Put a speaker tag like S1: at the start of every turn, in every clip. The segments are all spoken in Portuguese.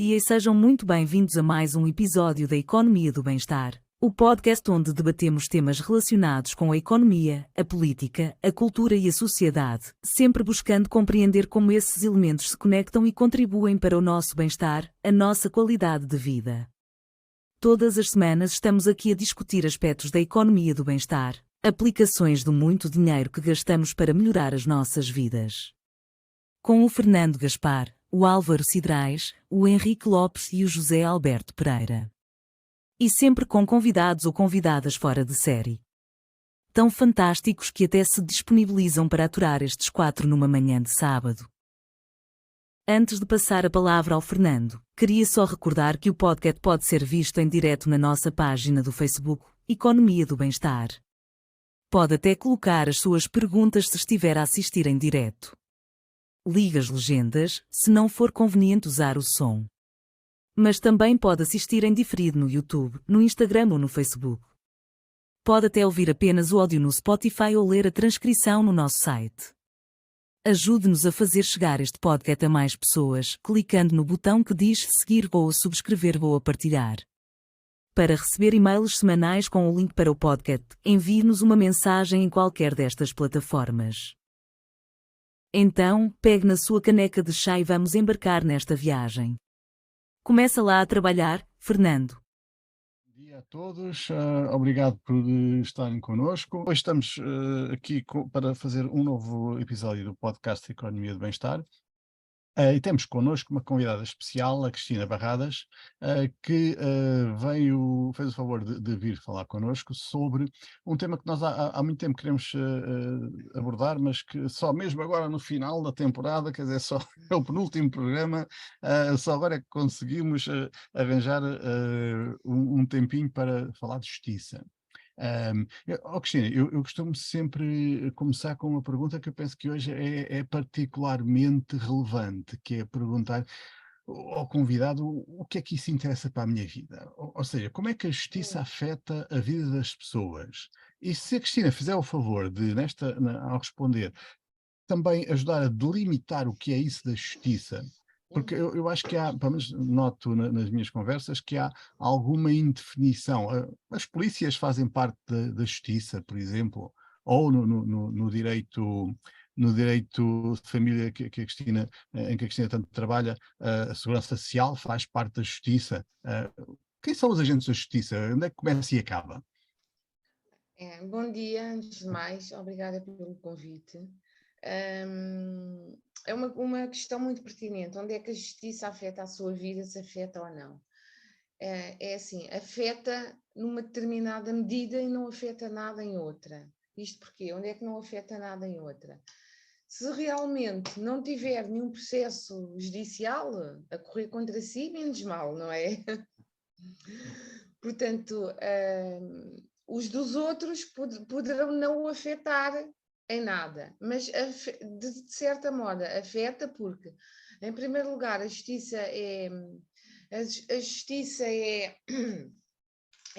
S1: dia e sejam muito bem-vindos a mais um episódio da Economia do Bem-Estar, o podcast onde debatemos temas relacionados com a economia, a política, a cultura e a sociedade, sempre buscando compreender como esses elementos se conectam e contribuem para o nosso bem-estar, a nossa qualidade de vida. Todas as semanas estamos aqui a discutir aspectos da economia do bem-estar, aplicações do muito dinheiro que gastamos para melhorar as nossas vidas. Com o Fernando Gaspar, o Álvaro Cidrais, o Henrique Lopes e o José Alberto Pereira. E sempre com convidados ou convidadas fora de série. Tão fantásticos que até se disponibilizam para aturar estes quatro numa manhã de sábado. Antes de passar a palavra ao Fernando, queria só recordar que o podcast pode ser visto em direto na nossa página do Facebook, Economia do Bem-Estar. Pode até colocar as suas perguntas se estiver a assistir em direto. Ligue as legendas, se não for conveniente usar o som. Mas também pode assistir em diferido no YouTube, no Instagram ou no Facebook. Pode até ouvir apenas o áudio no Spotify ou ler a transcrição no nosso site. Ajude-nos a fazer chegar este podcast a mais pessoas, clicando no botão que diz seguir ou subscrever ou a partilhar. Para receber e-mails semanais com o link para o podcast, envie-nos uma mensagem em qualquer destas plataformas. Então, pegue na sua caneca de chá e vamos embarcar nesta viagem. Começa lá a trabalhar, Fernando.
S2: Bom dia a todos, obrigado por estarem connosco. Hoje estamos aqui para fazer um novo episódio do podcast Economia do Bem-Estar. E temos connosco uma convidada especial, a Cristina Barradas, que fez o favor de vir falar connosco sobre um tema que nós há muito tempo queremos abordar, mas que só mesmo agora no final da temporada, quer dizer, só é o penúltimo programa, só agora é que conseguimos arranjar um tempinho para falar de justiça. Cristina, eu costumo sempre começar com uma pergunta que eu penso que hoje é particularmente relevante, que é perguntar ao convidado o que é que isso interessa para a minha vida. Ou seja, como é que a justiça afeta a vida das pessoas? E se a Cristina fizer o favor de, ao responder, também ajudar a delimitar o que é isso da justiça, porque eu acho que há, pelo menos noto nas minhas conversas, que há alguma indefinição. As polícias fazem parte da justiça, por exemplo, ou no direito de família que a Cristina, em que a Cristina tanto trabalha, a segurança social faz parte da justiça. Quem são os agentes da justiça? Onde é que começa e acaba?
S3: Bom dia, antes de mais, obrigada pelo convite. É uma questão muito pertinente. Onde é que a justiça afeta a sua vida, se afeta ou não? É assim, afeta numa determinada medida e não afeta nada em outra. Isto porquê? Onde é que não afeta nada em outra? Se realmente não tiver nenhum processo judicial a correr contra si, menos mal, não é? Portanto, os dos outros poderão não o afetar em nada, mas de certa modo afeta porque, em primeiro lugar, a justiça é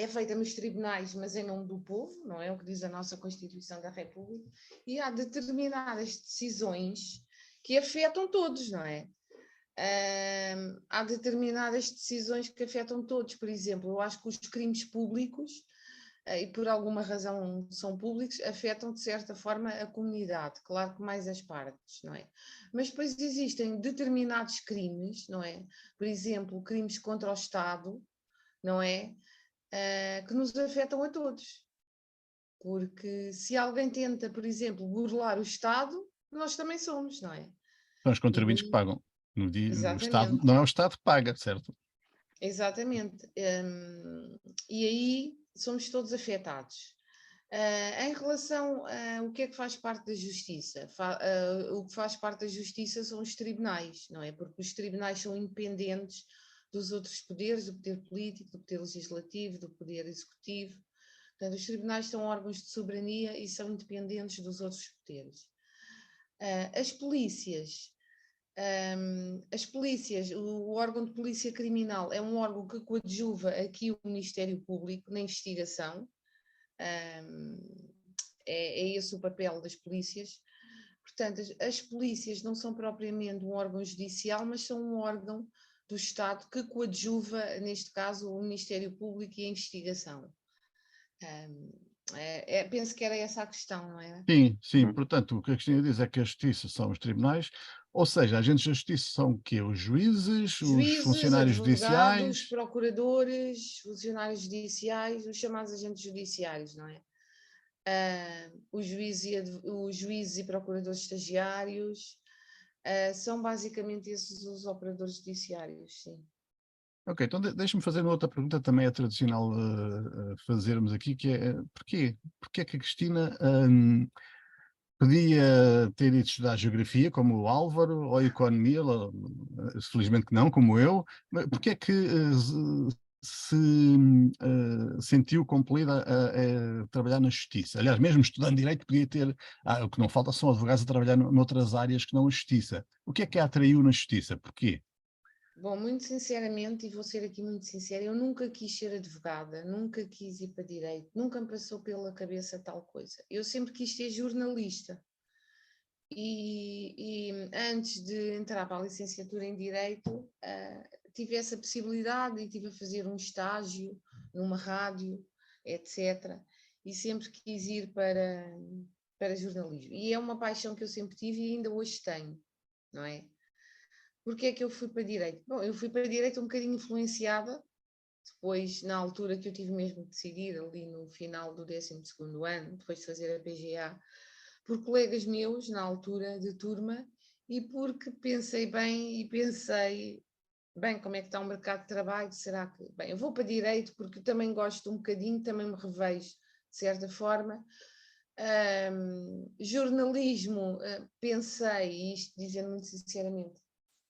S3: feita nos tribunais, mas em nome do povo, não é o que diz a nossa Constituição da República, e há determinadas decisões que afetam todos, não é? Há determinadas decisões que afetam todos. Por exemplo, eu acho que os crimes públicos, e por alguma razão são públicos, afetam de certa forma a comunidade, claro que mais as partes, não é? Mas depois existem determinados crimes, não é? Por exemplo, crimes contra o Estado, não é? Que nos afetam a todos. Porque se alguém tenta, por exemplo, burlar o Estado, nós também somos, não é?
S2: São os contribuintes que pagam. O Estado, não é o Estado que paga, certo?
S3: Exatamente. E aí somos todos afetados. Em relação ao que é que faz parte da justiça? O que faz parte da justiça são os tribunais, não é? Porque os tribunais são independentes dos outros poderes, do poder político, do poder legislativo, do poder executivo. Portanto, os tribunais são órgãos de soberania e são independentes dos outros poderes. As polícias, o órgão de polícia criminal é um órgão que coadjuva aqui o Ministério Público na investigação. É esse o papel das polícias. Portanto, as polícias não são propriamente um órgão judicial, mas são um órgão do Estado que coadjuva, neste caso, o Ministério Público e a investigação. Penso que era essa a questão, não é?
S2: Sim. Portanto, o que a Cristina diz é que a justiça são os tribunais, ou seja, agentes da justiça são o quê? Os juízes, os
S3: Juízes,
S2: funcionários
S3: advogados,
S2: judiciais.
S3: procuradores, funcionários judiciais, os chamados agentes judiciários, não é? Os juízes e procuradores estagiários, são basicamente esses os operadores judiciários, sim.
S2: Ok, então deixa-me fazer uma outra pergunta, também é tradicional fazermos aqui, que é porquê? Porquê é que a Cristina podia ter ido estudar geografia, como o Álvaro, ou economia, felizmente que não, como eu, mas porquê é que se sentiu compelida a trabalhar na justiça? Aliás, mesmo estudando direito, podia ter, o que não falta são advogados a trabalhar noutras áreas que não a justiça. O que é que a atraiu na justiça? Porquê?
S3: Bom, muito sinceramente, e vou ser aqui muito sincera, eu nunca quis ser advogada, nunca quis ir para direito, nunca me passou pela cabeça tal coisa. Eu sempre quis ser jornalista. E antes de entrar para a licenciatura em Direito, tive essa possibilidade e estive a fazer um estágio numa rádio, etc. E sempre quis ir para jornalismo. E é uma paixão que eu sempre tive e ainda hoje tenho, não é? Porquê é que eu fui para Direito? Bom, eu fui para Direito um bocadinho influenciada, depois, na altura que eu tive mesmo que decidir, ali no final do 12º ano, depois de fazer a PGA, por colegas meus, na altura de turma, e porque pensei bem como é que está o mercado de trabalho, será que... Bem, eu vou para Direito porque também gosto um bocadinho, também me revejo de certa forma. Jornalismo, pensei, isto dizendo muito sinceramente,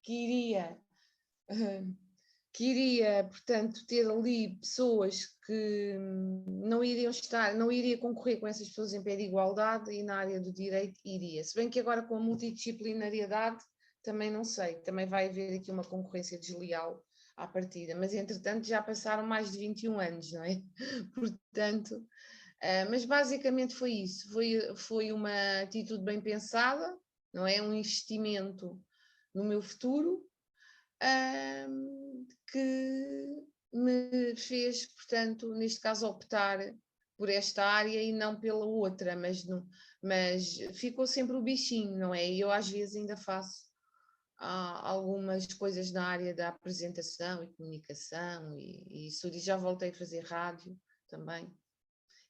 S3: que iria, portanto, ter ali pessoas que não iria concorrer com essas pessoas em pé de igualdade, e na área do direito iria. Se bem que agora com a multidisciplinariedade também não sei, também vai haver aqui uma concorrência desleal à partida, mas entretanto já passaram mais de 21 anos, não é? Portanto, mas basicamente foi isso, foi uma atitude bem pensada, não é? Um investimento no meu futuro, que me fez, portanto, neste caso, optar por esta área e não pela outra, mas ficou sempre o bichinho, não é? E eu às vezes ainda faço algumas coisas na área da apresentação e comunicação e isso, e já voltei a fazer rádio também.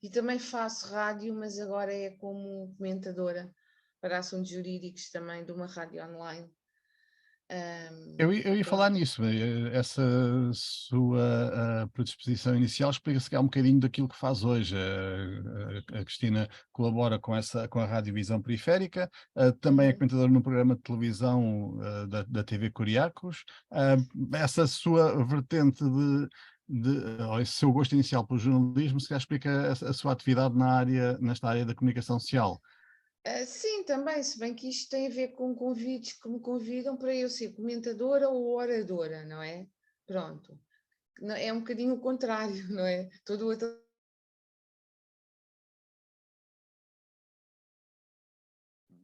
S3: E também faço rádio, mas agora é como comentadora para assuntos jurídicos também de uma rádio online.
S2: Eu ia falar
S3: Pronto.
S2: nisso, essa sua predisposição inicial explica-se que há um bocadinho daquilo que faz hoje. A Cristina colabora com a Radiovisão Periférica, também é comentadora num programa de televisão da TV Curiacos. Essa sua vertente ou esse seu gosto inicial pelo jornalismo, se calhar explica a sua atividade nesta área da comunicação social.
S3: Sim, também, se bem que isto tem a ver com convites que me convidam para eu ser comentadora ou oradora, não é? Pronto. É um bocadinho o contrário, não é? Todo o outro...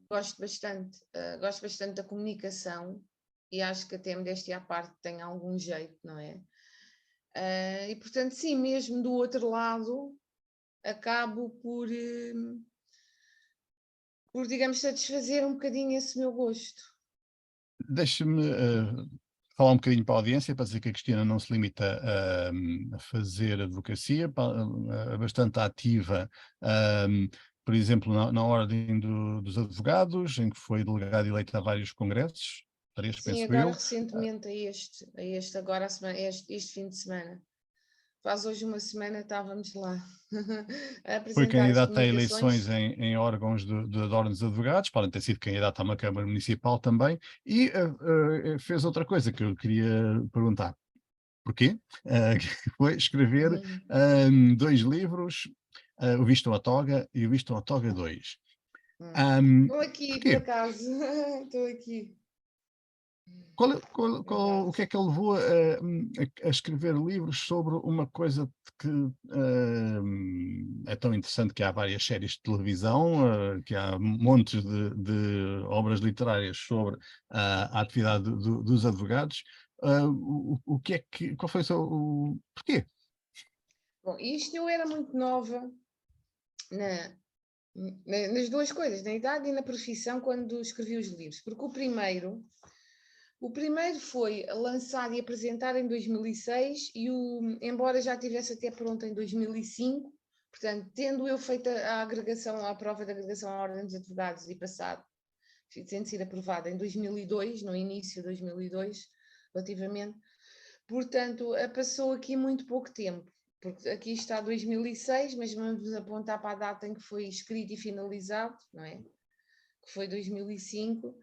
S3: gosto bastante da comunicação e acho que até modéstia à parte tem algum jeito, não é? E portanto, sim, mesmo do outro lado, acabo por, digamos, satisfazer um bocadinho esse meu gosto.
S2: Deixe-me falar um bocadinho para a audiência, para dizer que a Cristina não se limita a fazer advocacia, bastante ativa, por exemplo, na Ordem dos Advogados, em que foi delegado eleito a vários congressos, 3,
S3: Sim,
S2: penso
S3: agora
S2: eu.
S3: recentemente agora este fim de semana. Faz hoje uma semana estávamos lá a
S2: Foi
S3: apresentar as
S2: candidato a
S3: comunicações.
S2: eleições em órgãos da Ordem dos Advogados, podem ter sido candidato a uma Câmara Municipal também, e fez outra coisa que eu queria perguntar. Porquê? Que foi escrever 2 livros, O Visto à Toga e O Visto à Toga 2.
S3: Estou aqui, por
S2: Porquê?
S3: acaso. Estou aqui.
S2: O que é que ele levou a escrever livros sobre uma coisa que é tão interessante, que há várias séries de televisão, que há montes de obras literárias sobre a atividade dos advogados. o que é que, qual foi o porquê?
S3: Bom, isto eu era muito nova nas duas coisas, na idade e na profissão, quando escrevi os livros, porque o primeiro foi lançado e apresentado em 2006 embora já tivesse até pronto em 2005, portanto, tendo eu feito a prova de agregação à Ordem dos Advogados e passado, tendo sido aprovada em 2002, no início de 2002, relativamente, portanto, passou aqui muito pouco tempo, porque aqui está 2006, mas vamos apontar para a data em que foi escrito e finalizado, não é? Que foi 2005.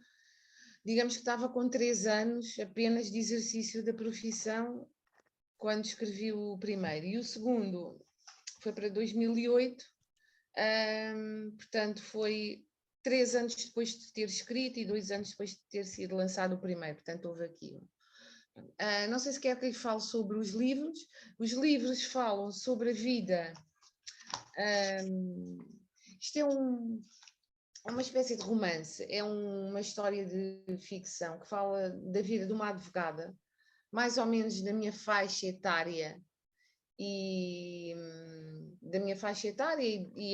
S3: Digamos que estava com 3 anos apenas de exercício da profissão quando escrevi o primeiro. E o segundo foi para 2008, portanto foi 3 anos depois de ter escrito e 2 anos depois de ter sido lançado o primeiro, portanto houve aqui. Não sei se quer que eu fale sobre os livros. Os livros falam sobre a vida. Isto é uma espécie de romance, é uma história de ficção que fala da vida de uma advogada, mais ou menos da minha faixa etária e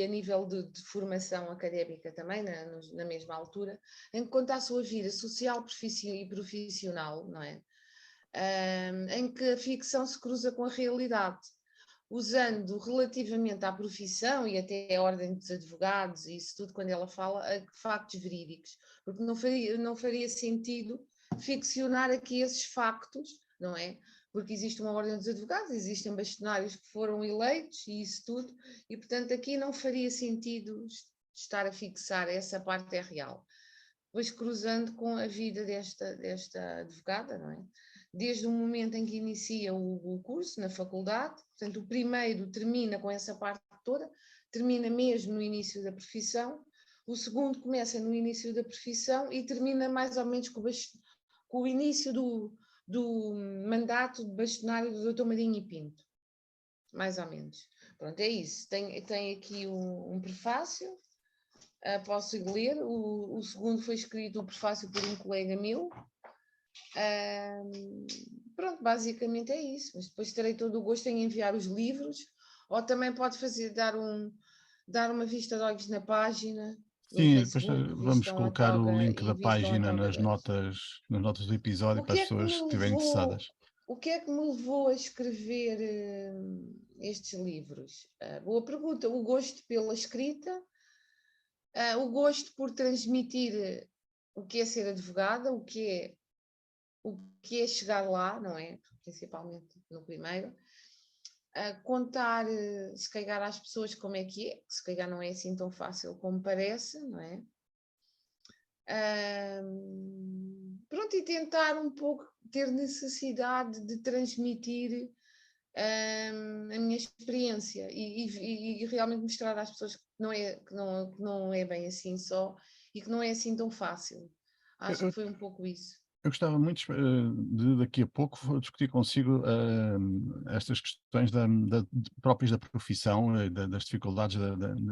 S3: a nível de formação académica também, na mesma altura, em que conta a sua vida social e profissional, não é? Em que a ficção se cruza com a realidade, usando relativamente à profissão e até à ordem dos advogados e isso tudo, quando ela fala, factos verídicos, porque não faria sentido ficcionar aqui esses factos, não é? Porque existe uma ordem dos advogados, existem bastonários que foram eleitos e isso tudo, e portanto aqui não faria sentido estar a fixar, essa parte é real. Depois cruzando com a vida desta advogada, não é? Desde o momento em que inicia o curso na faculdade, portanto o primeiro termina com essa parte toda, termina mesmo no início da profissão, o segundo começa no início da profissão e termina mais ou menos com o início do mandato de bastonário do Dr. Marinho e Pinto, mais ou menos. Pronto, é isso. Tem aqui um prefácio, posso ler. O segundo foi escrito, o prefácio, por um colega meu. Pronto, basicamente é isso. Mas depois terei todo o gosto em enviar os livros, ou também pode dar uma vista de olhos na página do
S2: Sim, depois
S3: Facebook,
S2: vamos
S3: vistam a
S2: colocar o
S3: toga
S2: link
S3: e
S2: da
S3: vistam a
S2: página
S3: toga
S2: nas
S3: 2.
S2: notas do episódio
S3: O
S2: para
S3: que
S2: as
S3: é que me
S2: pessoas que estiverem
S3: levou,
S2: interessadas.
S3: o que é que me levou a escrever estes livros? Boa pergunta. O gosto pela escrita, o gosto por transmitir o que é ser advogada, o que é chegar lá, não é? Principalmente no primeiro. Contar, se calhar, às pessoas como é que se calhar não é assim tão fácil como parece, não é? Pronto, e tentar um pouco ter necessidade de transmitir a minha experiência e realmente mostrar às pessoas que não é bem assim só e que não é assim tão fácil.
S2: Eu,
S3: Acho que
S2: eu-
S3: foi um pouco isso.
S2: eu gostava muito de daqui a pouco discutir consigo estas questões próprias da profissão, das dificuldades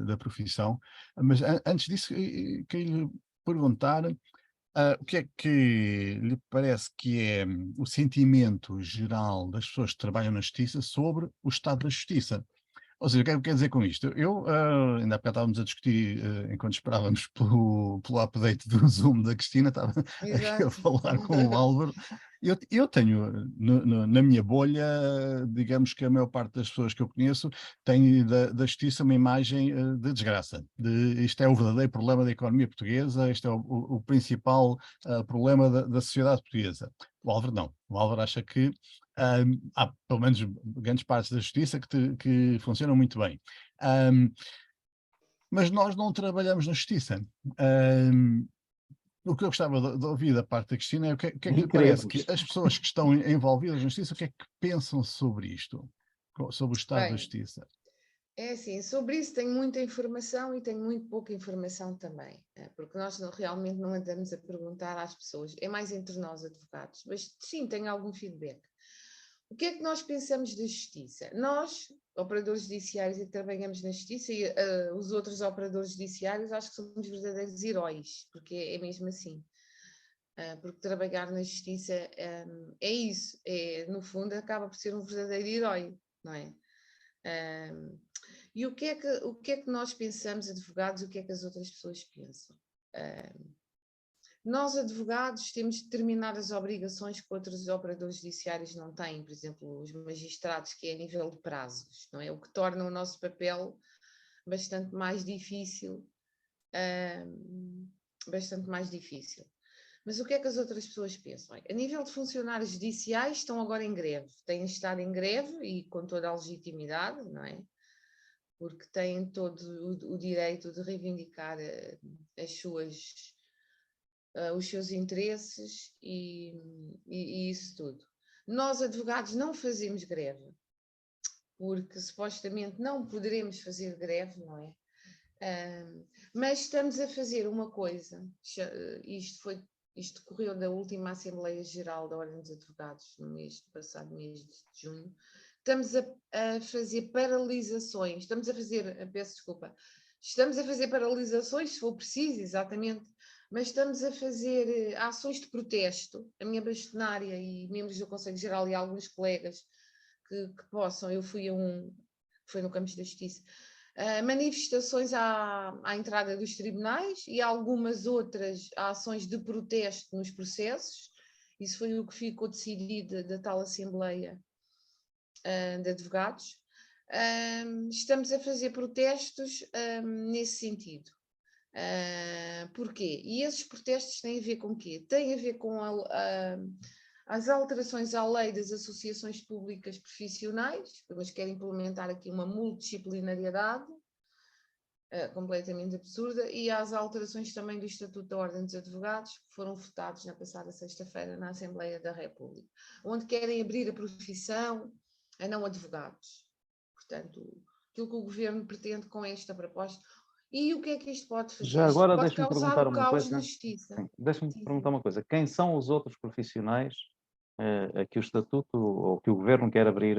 S2: da profissão, mas antes disso, queria lhe perguntar o que é que lhe parece que é o sentimento geral das pessoas que trabalham na justiça sobre o estado da justiça? Ou seja, o que é que quer dizer com isto? Ainda há bocado estávamos a discutir, enquanto esperávamos pelo update do Zoom da Cristina, estava aqui a
S3: Exato.
S2: falar com o Álvaro. Eu tenho, na minha bolha, digamos que a maior parte das pessoas que eu conheço tem da justiça uma imagem de desgraça. Isto é o verdadeiro problema da economia portuguesa, este é o principal problema da sociedade portuguesa. O Álvaro não. O Álvaro acha que há pelo menos grandes partes da justiça que funcionam muito bem. Mas nós não trabalhamos na justiça. O que eu gostava de ouvir da parte da Cristina é o que é que
S4: Nem
S2: lhe parece que
S4: queremos.
S2: as pessoas que estão envolvidas na justiça, o que é que pensam sobre isto? Sobre o estado da
S3: Bem,
S2: justiça?
S3: é assim, sobre isso tenho muita informação e tenho muito pouca informação também, porque nós realmente não andamos a perguntar às pessoas, é mais entre nós advogados, mas sim, tenho algum feedback. O que é que nós pensamos da justiça? Nós, operadores judiciários, e trabalhamos na justiça, e os outros operadores judiciários, acho que somos verdadeiros heróis, porque é mesmo assim. porque trabalhar na justiça é isso, no fundo acaba por ser um verdadeiro herói, não é? E o que é que nós pensamos, advogados, o que é que as outras pessoas pensam? Nós, advogados, temos determinadas obrigações que outros operadores judiciários não têm, por exemplo, os magistrados, que é a nível de prazos, não é? O que torna o nosso papel bastante mais difícil, bastante mais difícil. Mas o que é que as outras pessoas pensam? A nível de funcionários judiciais, estão agora em greve, têm estado em greve e com toda a legitimidade, não é? Porque têm todo o direito de reivindicar os seus interesses e isso tudo. Nós, advogados, não fazemos greve, porque supostamente não poderemos fazer greve, não é? Mas estamos a fazer uma coisa, isto decorreu da última Assembleia Geral da Ordem dos Advogados, no passado mês de junho. Estamos a fazer paralisações, estamos a fazer paralisações, se for preciso, exatamente, mas estamos a fazer ações de protesto. A minha bastonária e membros do Conselho Geral e alguns colegas que possam, eu fui a um, foi no Campos da Justiça, manifestações à entrada dos tribunais e algumas outras ações de protesto nos processos. Isso foi o que ficou decidido da tal Assembleia de Advogados. Estamos a fazer protestos nesse sentido. Porquê? E esses protestos têm a ver com o quê? Têm a ver com as alterações à lei das associações públicas profissionais, mas querem implementar aqui uma multidisciplinariedade completamente absurda, e às alterações também do Estatuto da Ordem dos Advogados, que foram votados na passada sexta-feira na Assembleia da República, onde querem abrir a profissão a não advogados. Portanto, aquilo que o Governo pretende com esta proposta. E o que é que isto pode fazer?
S4: Já agora
S3: pode
S4: deixa-me
S3: causar
S4: perguntar
S3: o
S4: uma
S3: caos
S4: coisa.
S3: na justiça.
S4: Deixa-me perguntar uma coisa. Quem são os outros profissionais a que o Estatuto ou que o Governo quer abrir?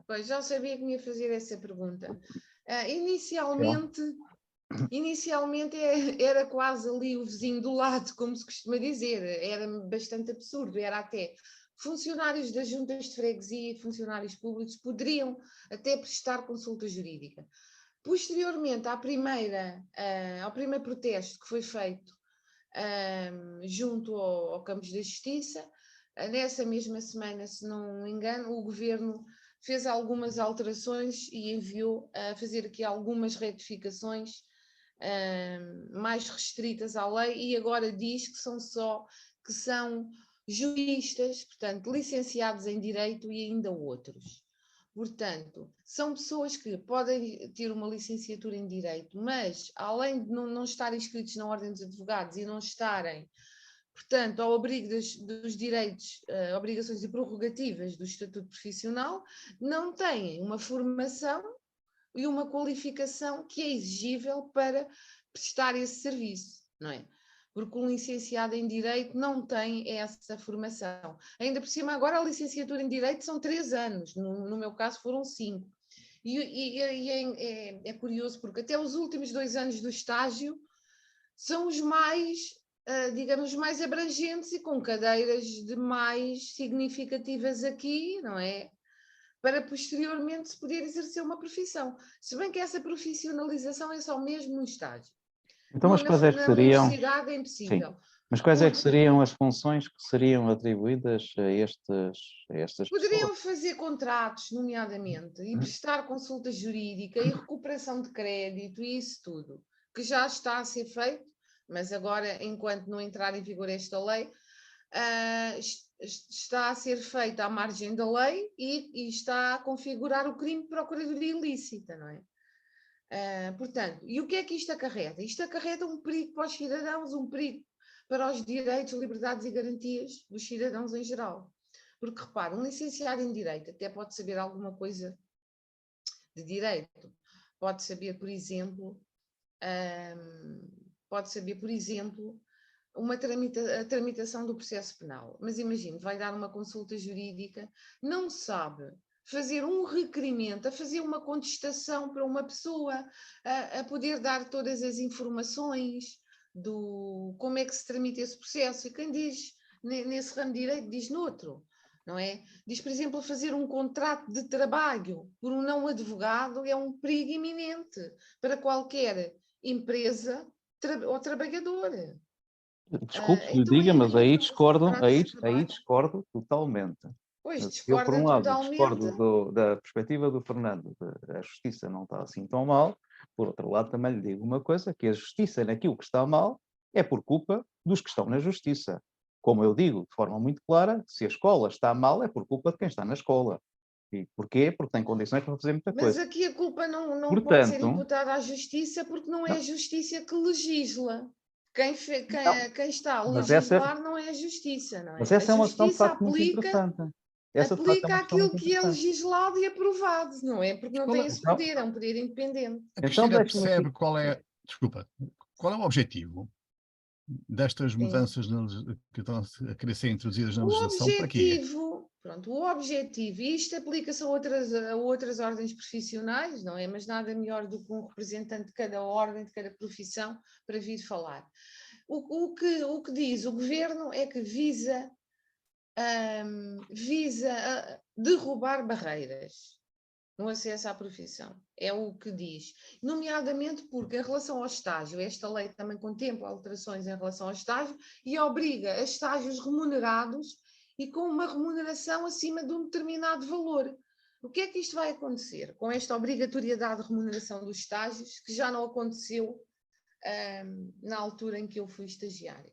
S3: Pois, já sabia que me ia fazer essa pergunta. Inicialmente era quase ali o vizinho do lado, como se costuma dizer. Era bastante absurdo. Era até funcionários das juntas de freguesia e funcionários públicos poderiam até prestar consulta jurídica. Posteriormente ao primeiro protesto que foi feito junto ao Campos da Justiça, nessa mesma semana, se não me engano, o Governo fez algumas alterações e enviou a fazer aqui algumas retificações mais restritas à lei, e agora diz que são juristas, portanto, licenciados em Direito e ainda outros. Portanto, são pessoas que podem ter uma licenciatura em Direito, mas além de não estarem inscritos na Ordem dos Advogados e não estarem, portanto, ao abrigo dos direitos, obrigações e prerrogativas do Estatuto Profissional, não têm uma formação e uma qualificação que é exigível para prestar esse serviço, não é? Porque um licenciado em Direito não tem essa formação. Ainda por cima, agora a licenciatura em Direito são 3 anos, no meu caso foram 5. E é curioso, porque até os últimos 2 anos do estágio são os mais, digamos, mais abrangentes e com cadeiras de mais significativas aqui, não é? Para posteriormente se poder exercer uma profissão. Se bem que essa profissionalização é só mesmo no estágio.
S4: Então, mas quais é que
S3: Na
S4: seriam?
S3: universidade é impossível.
S4: Sim. Mas quais é que seriam as funções que seriam atribuídas a estas
S3: Poderiam
S4: pessoas?
S3: fazer contratos, nomeadamente, e prestar consulta jurídica e recuperação de crédito e isso tudo, que já está a ser feito, mas agora, enquanto não entrar em vigor esta lei, está a ser feita à margem da lei e está a configurar o crime de procuradoria ilícita, não é? Portanto, e o que é que isto acarreta? Isto acarreta um perigo para os cidadãos, um perigo para os direitos, liberdades e garantias dos cidadãos em geral. Porque, repara, um licenciado em Direito até pode saber alguma coisa de Direito. Pode saber, por exemplo, a tramitação do processo penal. Mas imagine, vai dar uma consulta jurídica, não sabe fazer um requerimento, a fazer uma contestação para uma pessoa, a poder dar todas as informações, como é que se tramita esse processo. E quem diz nesse ramo de direito diz noutro, não é? Diz, por exemplo, fazer um contrato de trabalho por um não advogado é um perigo iminente para qualquer empresa ou trabalhador.
S4: Desculpe que lhe
S3: Então
S4: diga,
S3: é
S4: mas
S3: evitar os contratos de
S4: aí
S3: trabalho.
S4: discordo totalmente.
S3: Pois,
S4: Eu, por
S3: discorda
S4: um lado,
S3: totalmente.
S4: discordo da perspectiva do Fernando, a justiça não está assim tão mal. Por outro lado, também lhe digo uma coisa, que a justiça naquilo que está mal é por culpa dos que estão na justiça. Como eu digo, de forma muito clara, se a escola está mal, é por culpa de quem está na escola. E porquê? Porque tem condições para fazer muita
S3: Mas
S4: coisa.
S3: aqui a culpa não pode ser
S4: Portanto,
S3: imputada à justiça porque não é a justiça que legisla.
S4: não,
S3: Quem está a
S4: mas essa,
S3: legislar não é a justiça, não
S4: mas
S3: é? A
S4: essa é uma questão de
S3: justiça
S4: facto muito interessante. Essa de facto é
S3: aplica
S4: uma questão
S3: aquilo
S4: muito
S3: que é
S4: interessante.
S3: legislado e aprovado, não é? Porque
S2: Mas
S3: não
S2: qual
S3: tem
S2: é,
S3: esse
S4: Então,
S3: poder, é um poder independente.
S2: a
S4: então
S2: Cristina
S4: deixe-me aqui.
S2: percebe desculpa, qual é o objetivo destas
S3: Sim.
S2: mudanças que estão a querer ser introduzidas na
S3: O
S2: legislação? Para quê?
S3: objetivo, e isto aplica-se a outras ordens profissionais, não é? Mas nada melhor do que um representante de cada ordem, de cada profissão, para vir falar. O que diz o governo é que visa derrubar barreiras no acesso à profissão. É o que diz. Nomeadamente porque, em relação ao estágio, esta lei também contempla alterações em relação ao estágio e obriga a estágios remunerados e com uma remuneração acima de um determinado valor. O que é que isto vai acontecer com esta obrigatoriedade de remuneração dos estágios, que já não aconteceu na altura em que eu fui estagiária?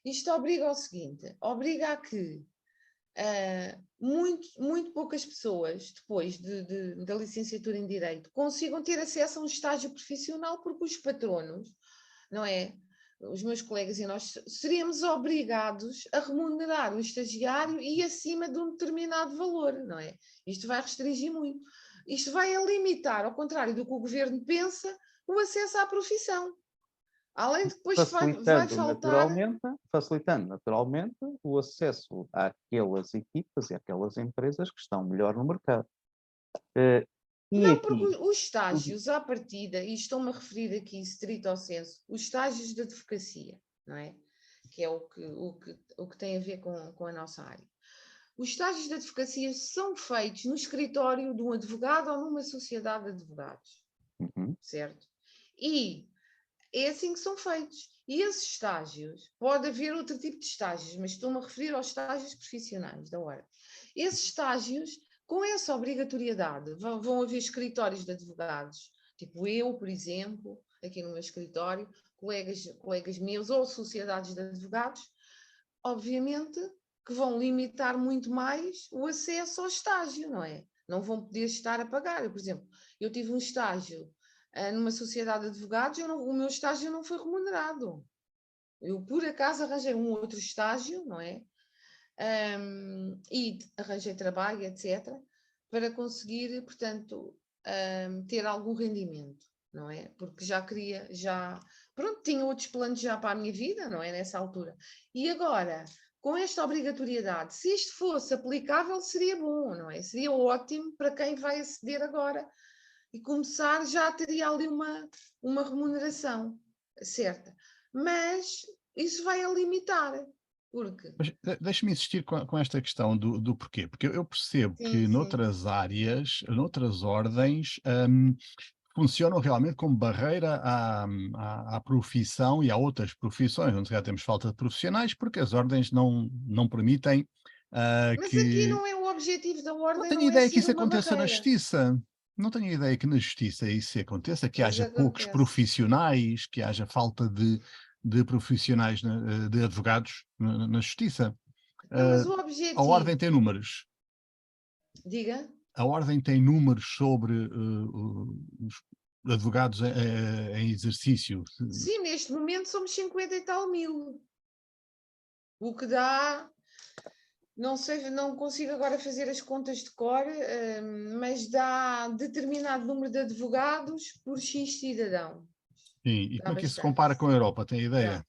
S3: Isto obriga ao seguinte, obriga a que muito poucas pessoas, depois da licenciatura em Direito, consigam ter acesso a um estágio profissional, porque os patronos, não é? Os meus colegas e nós seríamos obrigados a remunerar o estagiário e acima de um determinado valor, não é? Isto vai restringir muito. Isto vai a limitar, ao contrário do que o governo pensa, o acesso à profissão. Além de que depois vai faltar.
S4: Facilitando naturalmente o acesso àquelas equipas e àquelas empresas que estão melhor no mercado. E
S3: Não,
S4: aqui,
S3: porque os estágios à partida, e estou-me a referir aqui, estrito ao senso, os estágios de advocacia, não é? Que é o que tem a ver com a nossa área. Os estágios de advocacia são feitos no escritório de um advogado ou numa sociedade de advogados, certo? E é assim que são feitos. E esses estágios, pode haver outro tipo de estágios, mas estou-me a referir aos estágios profissionais da hora. Esses estágios, com essa obrigatoriedade, vão haver escritórios de advogados, tipo eu, por exemplo, aqui no meu escritório, colegas meus ou sociedades de advogados, obviamente que vão limitar muito mais o acesso ao estágio, não é? Não vão poder estar a pagar. Por exemplo, eu tive um estágio numa sociedade de advogados, o meu estágio não foi remunerado. Eu, por acaso, arranjei um outro estágio, não é? E arranjei trabalho, etc., para conseguir, portanto, ter algum rendimento, não é? Porque pronto, tinha outros planos já para a minha vida, não é? Nessa altura. E agora, com esta obrigatoriedade, se isto fosse aplicável, seria bom, não é? Seria ótimo para quem vai aceder agora e começar, já teria ali uma remuneração certa. Mas isso vai a limitar. Porque?
S2: Mas deixa-me insistir com esta questão do porquê. Porque eu percebo
S3: Sim,
S2: que
S3: sim.
S2: noutras áreas, noutras ordens, funcionam realmente como barreira à profissão e a outras profissões, onde já temos falta de profissionais, porque as ordens não permitem
S3: Mas aqui
S2: que.
S3: não é o objetivo da
S2: Não
S3: ordem,
S2: tenho
S3: não é
S2: ideia que
S3: ser
S2: isso
S3: uma
S2: aconteça na
S3: barreira.
S2: justiça. Não tenho ideia que na justiça isso aconteça, que
S3: Mas
S2: haja poucos
S3: acontece.
S2: profissionais, que haja falta de profissionais, de advogados na justiça.
S3: Não, mas
S2: Ah,
S3: o
S2: a ordem
S3: objetivo,
S2: tem números.
S3: diga.
S2: A ordem tem números sobre os advogados em exercício.
S3: Sim, neste momento somos 50 e tal mil. O que dá, não sei, não consigo agora fazer as contas de cor, mas dá determinado número de advogados por X cidadão.
S2: Sim, e
S3: Dá
S2: como é que isso se
S3: bastante.
S2: compara com a Europa? Tem
S3: Dá.
S2: ideia?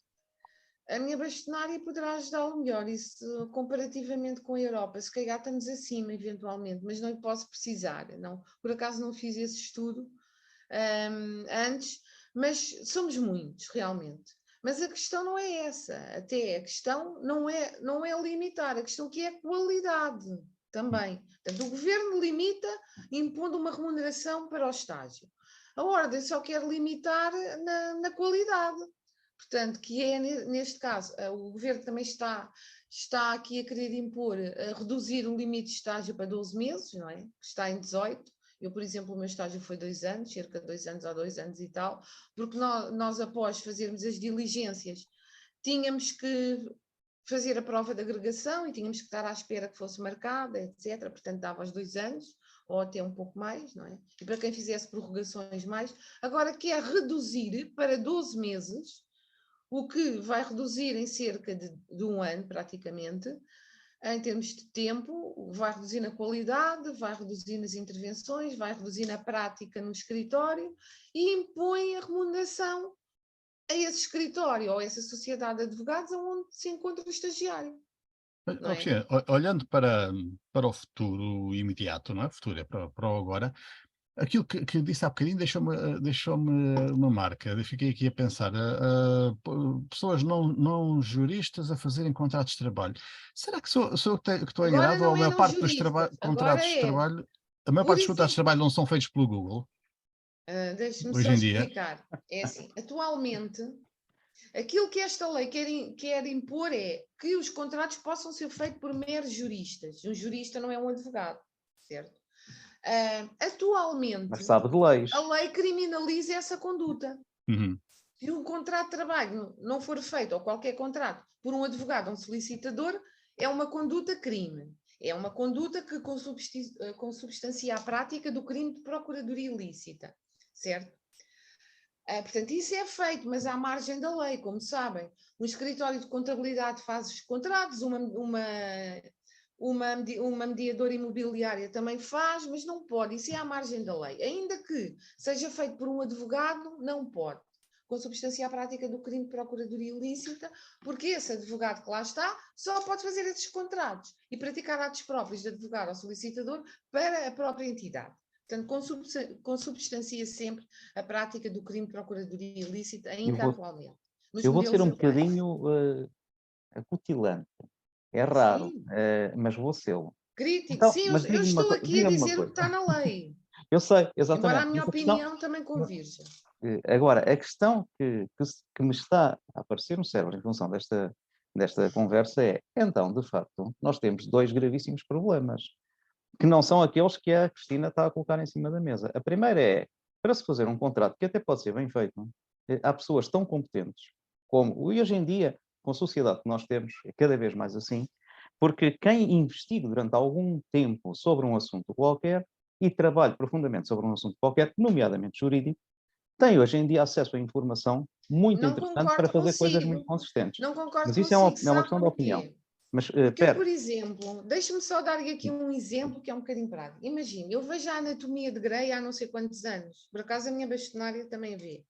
S3: A minha bastonária poderá ajudá-lo melhor, isso comparativamente com a Europa. Se calhar estamos acima, eventualmente, mas não lhe posso precisar. Não, por acaso não fiz esse estudo antes, mas somos muitos, realmente. Mas a questão não é essa, até a questão não é limitar, a questão que é a qualidade também. Portanto, o governo limita impondo uma remuneração para o estágio. A Ordem só quer limitar na qualidade. Portanto, que é, neste caso, o governo também está aqui a querer impor, a reduzir o limite de estágio para 12 meses, não é? Que está em 18. Eu, por exemplo, o meu estágio foi 2 anos, cerca de 2 anos ou 2 anos e tal, porque nós após fazermos as diligências, tínhamos que fazer a prova de agregação e tínhamos que estar à espera que fosse marcada, etc. Portanto, dava os 2 anos, ou até um pouco mais, não é? E para quem fizesse prorrogações mais, agora quer reduzir para 12 meses, o que vai reduzir em cerca de 1 ano, praticamente, em termos de tempo, vai reduzir na qualidade, vai reduzir nas intervenções, vai reduzir na prática no escritório e impõe a remuneração a esse escritório ou a essa sociedade de advogados onde se encontra o estagiário. Não é?
S2: Cristina, olhando para o futuro imediato, não é? Futuro é para o agora. Aquilo que disse há bocadinho deixou-me uma marca. Eu fiquei aqui a pensar, pessoas não juristas a fazerem contratos de trabalho. Será que sou eu que estou
S3: Agora
S2: enganado ou a
S3: não é
S2: maior
S3: não
S2: parte dos
S3: juristas, agora
S2: contratos de
S3: é,
S2: trabalho, a maior
S3: por
S2: parte dos contratos de
S3: exemplo,
S2: trabalho não são feitos pelo Google,
S3: deixe-me
S2: hoje
S3: só
S2: em dia?
S3: explicar. É assim, atualmente, aquilo que esta lei quer impor é que os contratos possam ser feitos por meros juristas. Um jurista não é um advogado, certo? Atualmente,
S4: Mas sabe de leis.
S3: a lei criminaliza essa conduta.
S2: Uhum.
S3: Se um contrato de trabalho não for feito, ou qualquer contrato, por um advogado ou um solicitador, é uma conduta crime. É uma conduta que consubstancia a prática do crime de procuradoria ilícita, certo? Portanto, isso é feito, mas à margem da lei, como sabem. Um escritório de contabilidade faz os contratos, uma mediadora imobiliária também faz, mas não pode, isso é à margem da lei. Ainda que seja feito por um advogado, não pode consubstanciar a prática do crime de procuradoria ilícita, porque esse advogado que lá está só pode fazer esses contratos e praticar atos próprios de advogado ou solicitador para a própria entidade. Portanto, consubstancia sempre a prática do crime de procuradoria ilícita, ainda atualmente.
S4: Eu vou ser um
S3: atuais.
S4: bocadinho acutilante. É raro,
S3: Sim.
S4: Mas vou sê-lo.
S3: Crítico.
S4: Então,
S3: Sim,
S4: mas
S3: eu estou aqui a
S4: diga-me uma
S3: dizer o que
S4: coisa.
S3: está na lei.
S4: Eu sei,
S3: Embora a
S4: exatamente.
S3: minha
S4: Mas a questão,
S3: opinião também convirja.
S4: agora, a questão que me está a aparecer no cérebro em função desta conversa é, então, de facto, nós temos 2 gravíssimos problemas, que não são aqueles que a Cristina está a colocar em cima da mesa. A primeira é, para se fazer um contrato que até pode ser bem feito, há pessoas tão competentes como, e hoje em dia, com a sociedade que nós temos, é cada vez mais assim, porque quem investiga durante algum tempo sobre um assunto qualquer e trabalha profundamente sobre um assunto qualquer, nomeadamente jurídico, tem hoje em dia acesso a informação muito
S3: Não
S4: interessante para
S3: concordo
S4: fazer coisas muito
S3: consigo.
S4: consistentes.
S3: Não concordo
S4: Mas isso é
S3: consigo.
S4: uma
S3: Sabe
S4: questão de opinião.
S3: porquê?
S4: Mas,
S3: Porque eu,
S4: espera,
S3: por exemplo, deixa-me só dar-lhe aqui um exemplo que é um bocadinho prático. Imagine, eu vejo a anatomia de Grey há não sei quantos anos. Por acaso a minha bastonária também vê.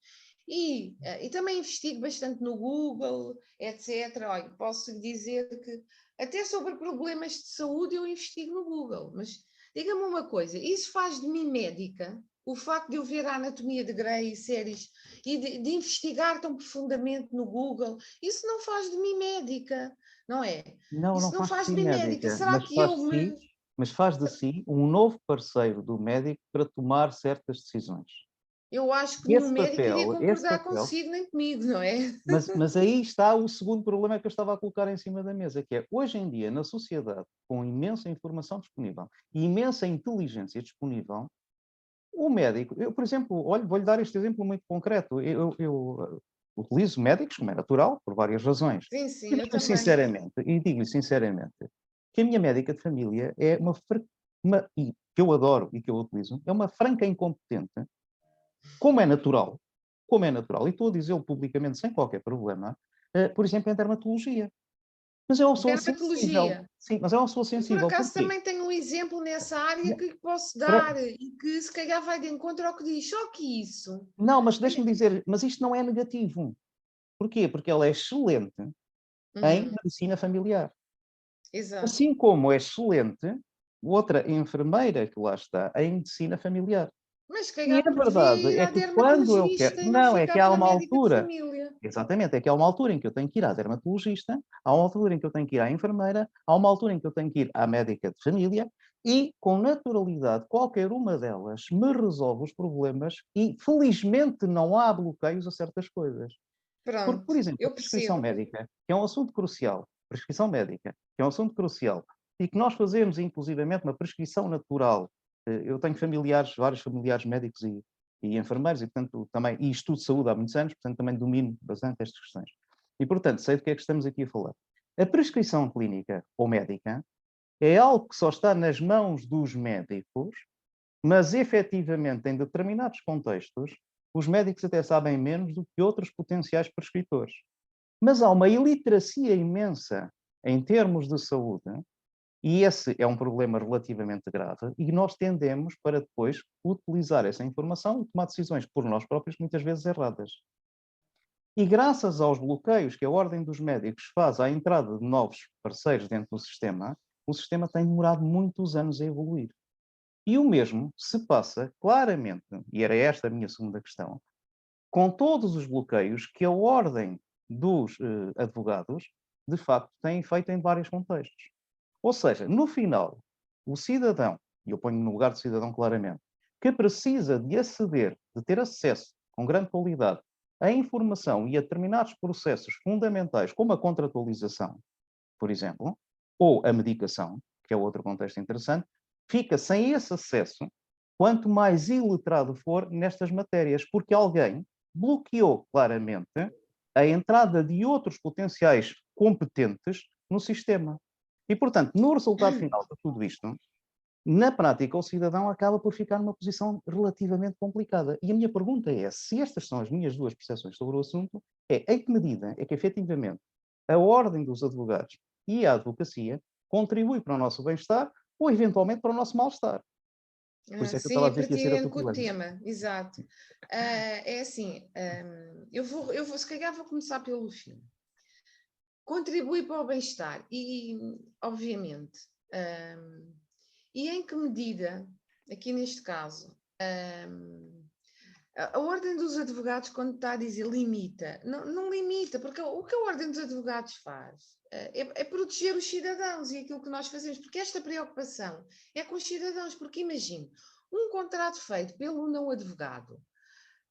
S3: E também investigo bastante no Google, etc. Olha, posso lhe dizer que até sobre problemas de saúde eu investigo no Google. Mas diga-me uma coisa, isso faz de mim médica? O facto de eu ver a anatomia de Grey e séries e de investigar tão profundamente no Google, isso não faz de mim médica, não é?
S4: não
S3: Isso não
S4: faz de
S3: faz de
S4: si
S3: mim médica.
S4: médica,
S3: Será que eu me.
S4: mas faz de si um novo parceiro do médico para tomar certas decisões.
S3: Eu acho que nenhum médico iria
S4: Esse
S3: concordar
S4: papel,
S3: consigo nem comigo, não é?
S4: mas aí está o segundo problema que eu estava a colocar em cima da mesa, que é, hoje em dia, na sociedade, com imensa informação disponível e imensa inteligência disponível, o médico, eu, por exemplo, olha, vou-lhe dar este exemplo muito concreto. Eu utilizo médicos, como é natural, por várias razões.
S3: Sim, sim, eu também.
S4: Digo-lhe sinceramente, que a minha médica de família é e que eu adoro e que eu utilizo, é uma franca incompetente, como é natural, e estou a dizê-lo publicamente sem qualquer problema, por exemplo, em dermatologia. Mas é uma pessoa sensível.
S3: Dermatologia.
S4: Sim, mas é uma pessoa
S3: Eu, por
S4: sensível.
S3: acaso,
S4: Porquê?
S3: também tenho um exemplo nessa área que lhe posso
S4: Para-
S3: dar e que se calhar vai de encontro ao que diz. Só que isso.
S4: Não, mas deixe-me dizer, mas isto não é negativo. Porquê? Porque ela é excelente em medicina familiar.
S3: Exato.
S4: Assim como é excelente outra enfermeira que lá está em medicina familiar.
S3: Mas se
S4: E
S3: calhar
S4: a verdade
S3: podia ir
S4: é
S3: à
S4: que quando eu
S3: dermatologista
S4: quero.
S3: e não
S4: Não, é que
S3: ficar
S4: há
S3: pela
S4: uma
S3: médica de
S4: altura.
S3: família.
S4: Exatamente, é que há uma altura em que eu tenho que ir à dermatologista, há uma altura em que eu tenho que ir à enfermeira, há uma altura em que eu tenho que ir à médica de família e, com naturalidade, qualquer uma delas me resolve os problemas e, felizmente, não há bloqueios a certas coisas. Porque,
S3: Pronto,
S4: por exemplo, a
S3: eu
S4: prescrição
S3: percebo.
S4: médica, que é um assunto crucial, prescrição médica, que é um assunto crucial, e que nós fazemos, inclusivamente, uma prescrição natural. Eu tenho familiares, vários familiares médicos e enfermeiros, e, portanto, também, e estudo de saúde há muitos anos, portanto, também domino bastante estas questões. E, portanto, sei do que é que estamos aqui a falar. A prescrição clínica ou médica é algo que só está nas mãos dos médicos, mas, efetivamente, em determinados contextos, os médicos até sabem menos do que outros potenciais prescritores. Mas há uma iliteracia imensa em termos de saúde, e esse é um problema relativamente grave, e nós tendemos para depois utilizar essa informação e tomar decisões por nós próprios, muitas vezes erradas. E graças aos bloqueios que a Ordem dos Médicos faz à entrada de novos parceiros dentro do sistema, o sistema tem demorado muitos anos a evoluir. E o mesmo se passa claramente, e era esta a minha segunda questão, com todos os bloqueios que a Ordem dos Advogados, de facto, tem feito em vários contextos. Ou seja, no final, o cidadão, e eu ponho no lugar do cidadão claramente, que precisa de aceder, de ter acesso com grande qualidade à informação e a determinados processos fundamentais, como a contratualização, por exemplo, ou a medicação, que é outro contexto interessante, fica sem esse acesso quanto mais iletrado for nestas matérias, porque alguém bloqueou claramente a entrada de outros potenciais competentes no sistema. E, portanto, no resultado final de tudo isto, na prática, o cidadão acaba por ficar numa posição relativamente complicada. E a minha pergunta é, se estas são as minhas duas percepções sobre o assunto, é em que medida é que, efetivamente, a ordem dos advogados e a advocacia contribui para o nosso bem-estar ou, eventualmente, para o nosso mal-estar. Por isso é que eu estava
S3: Sim,
S4: a dizer que ia ser outro
S3: pertinente com o
S4: problema.
S3: tema, exato. É assim, se calhar vou começar pelo fim. Contribui para o bem-estar e, obviamente, e em que medida, aqui neste caso, a Ordem dos Advogados, quando está a dizer limita, não limita, porque o que a Ordem dos Advogados faz é proteger os cidadãos e aquilo que nós fazemos, porque esta preocupação é com os cidadãos, porque imagine, um contrato feito pelo não advogado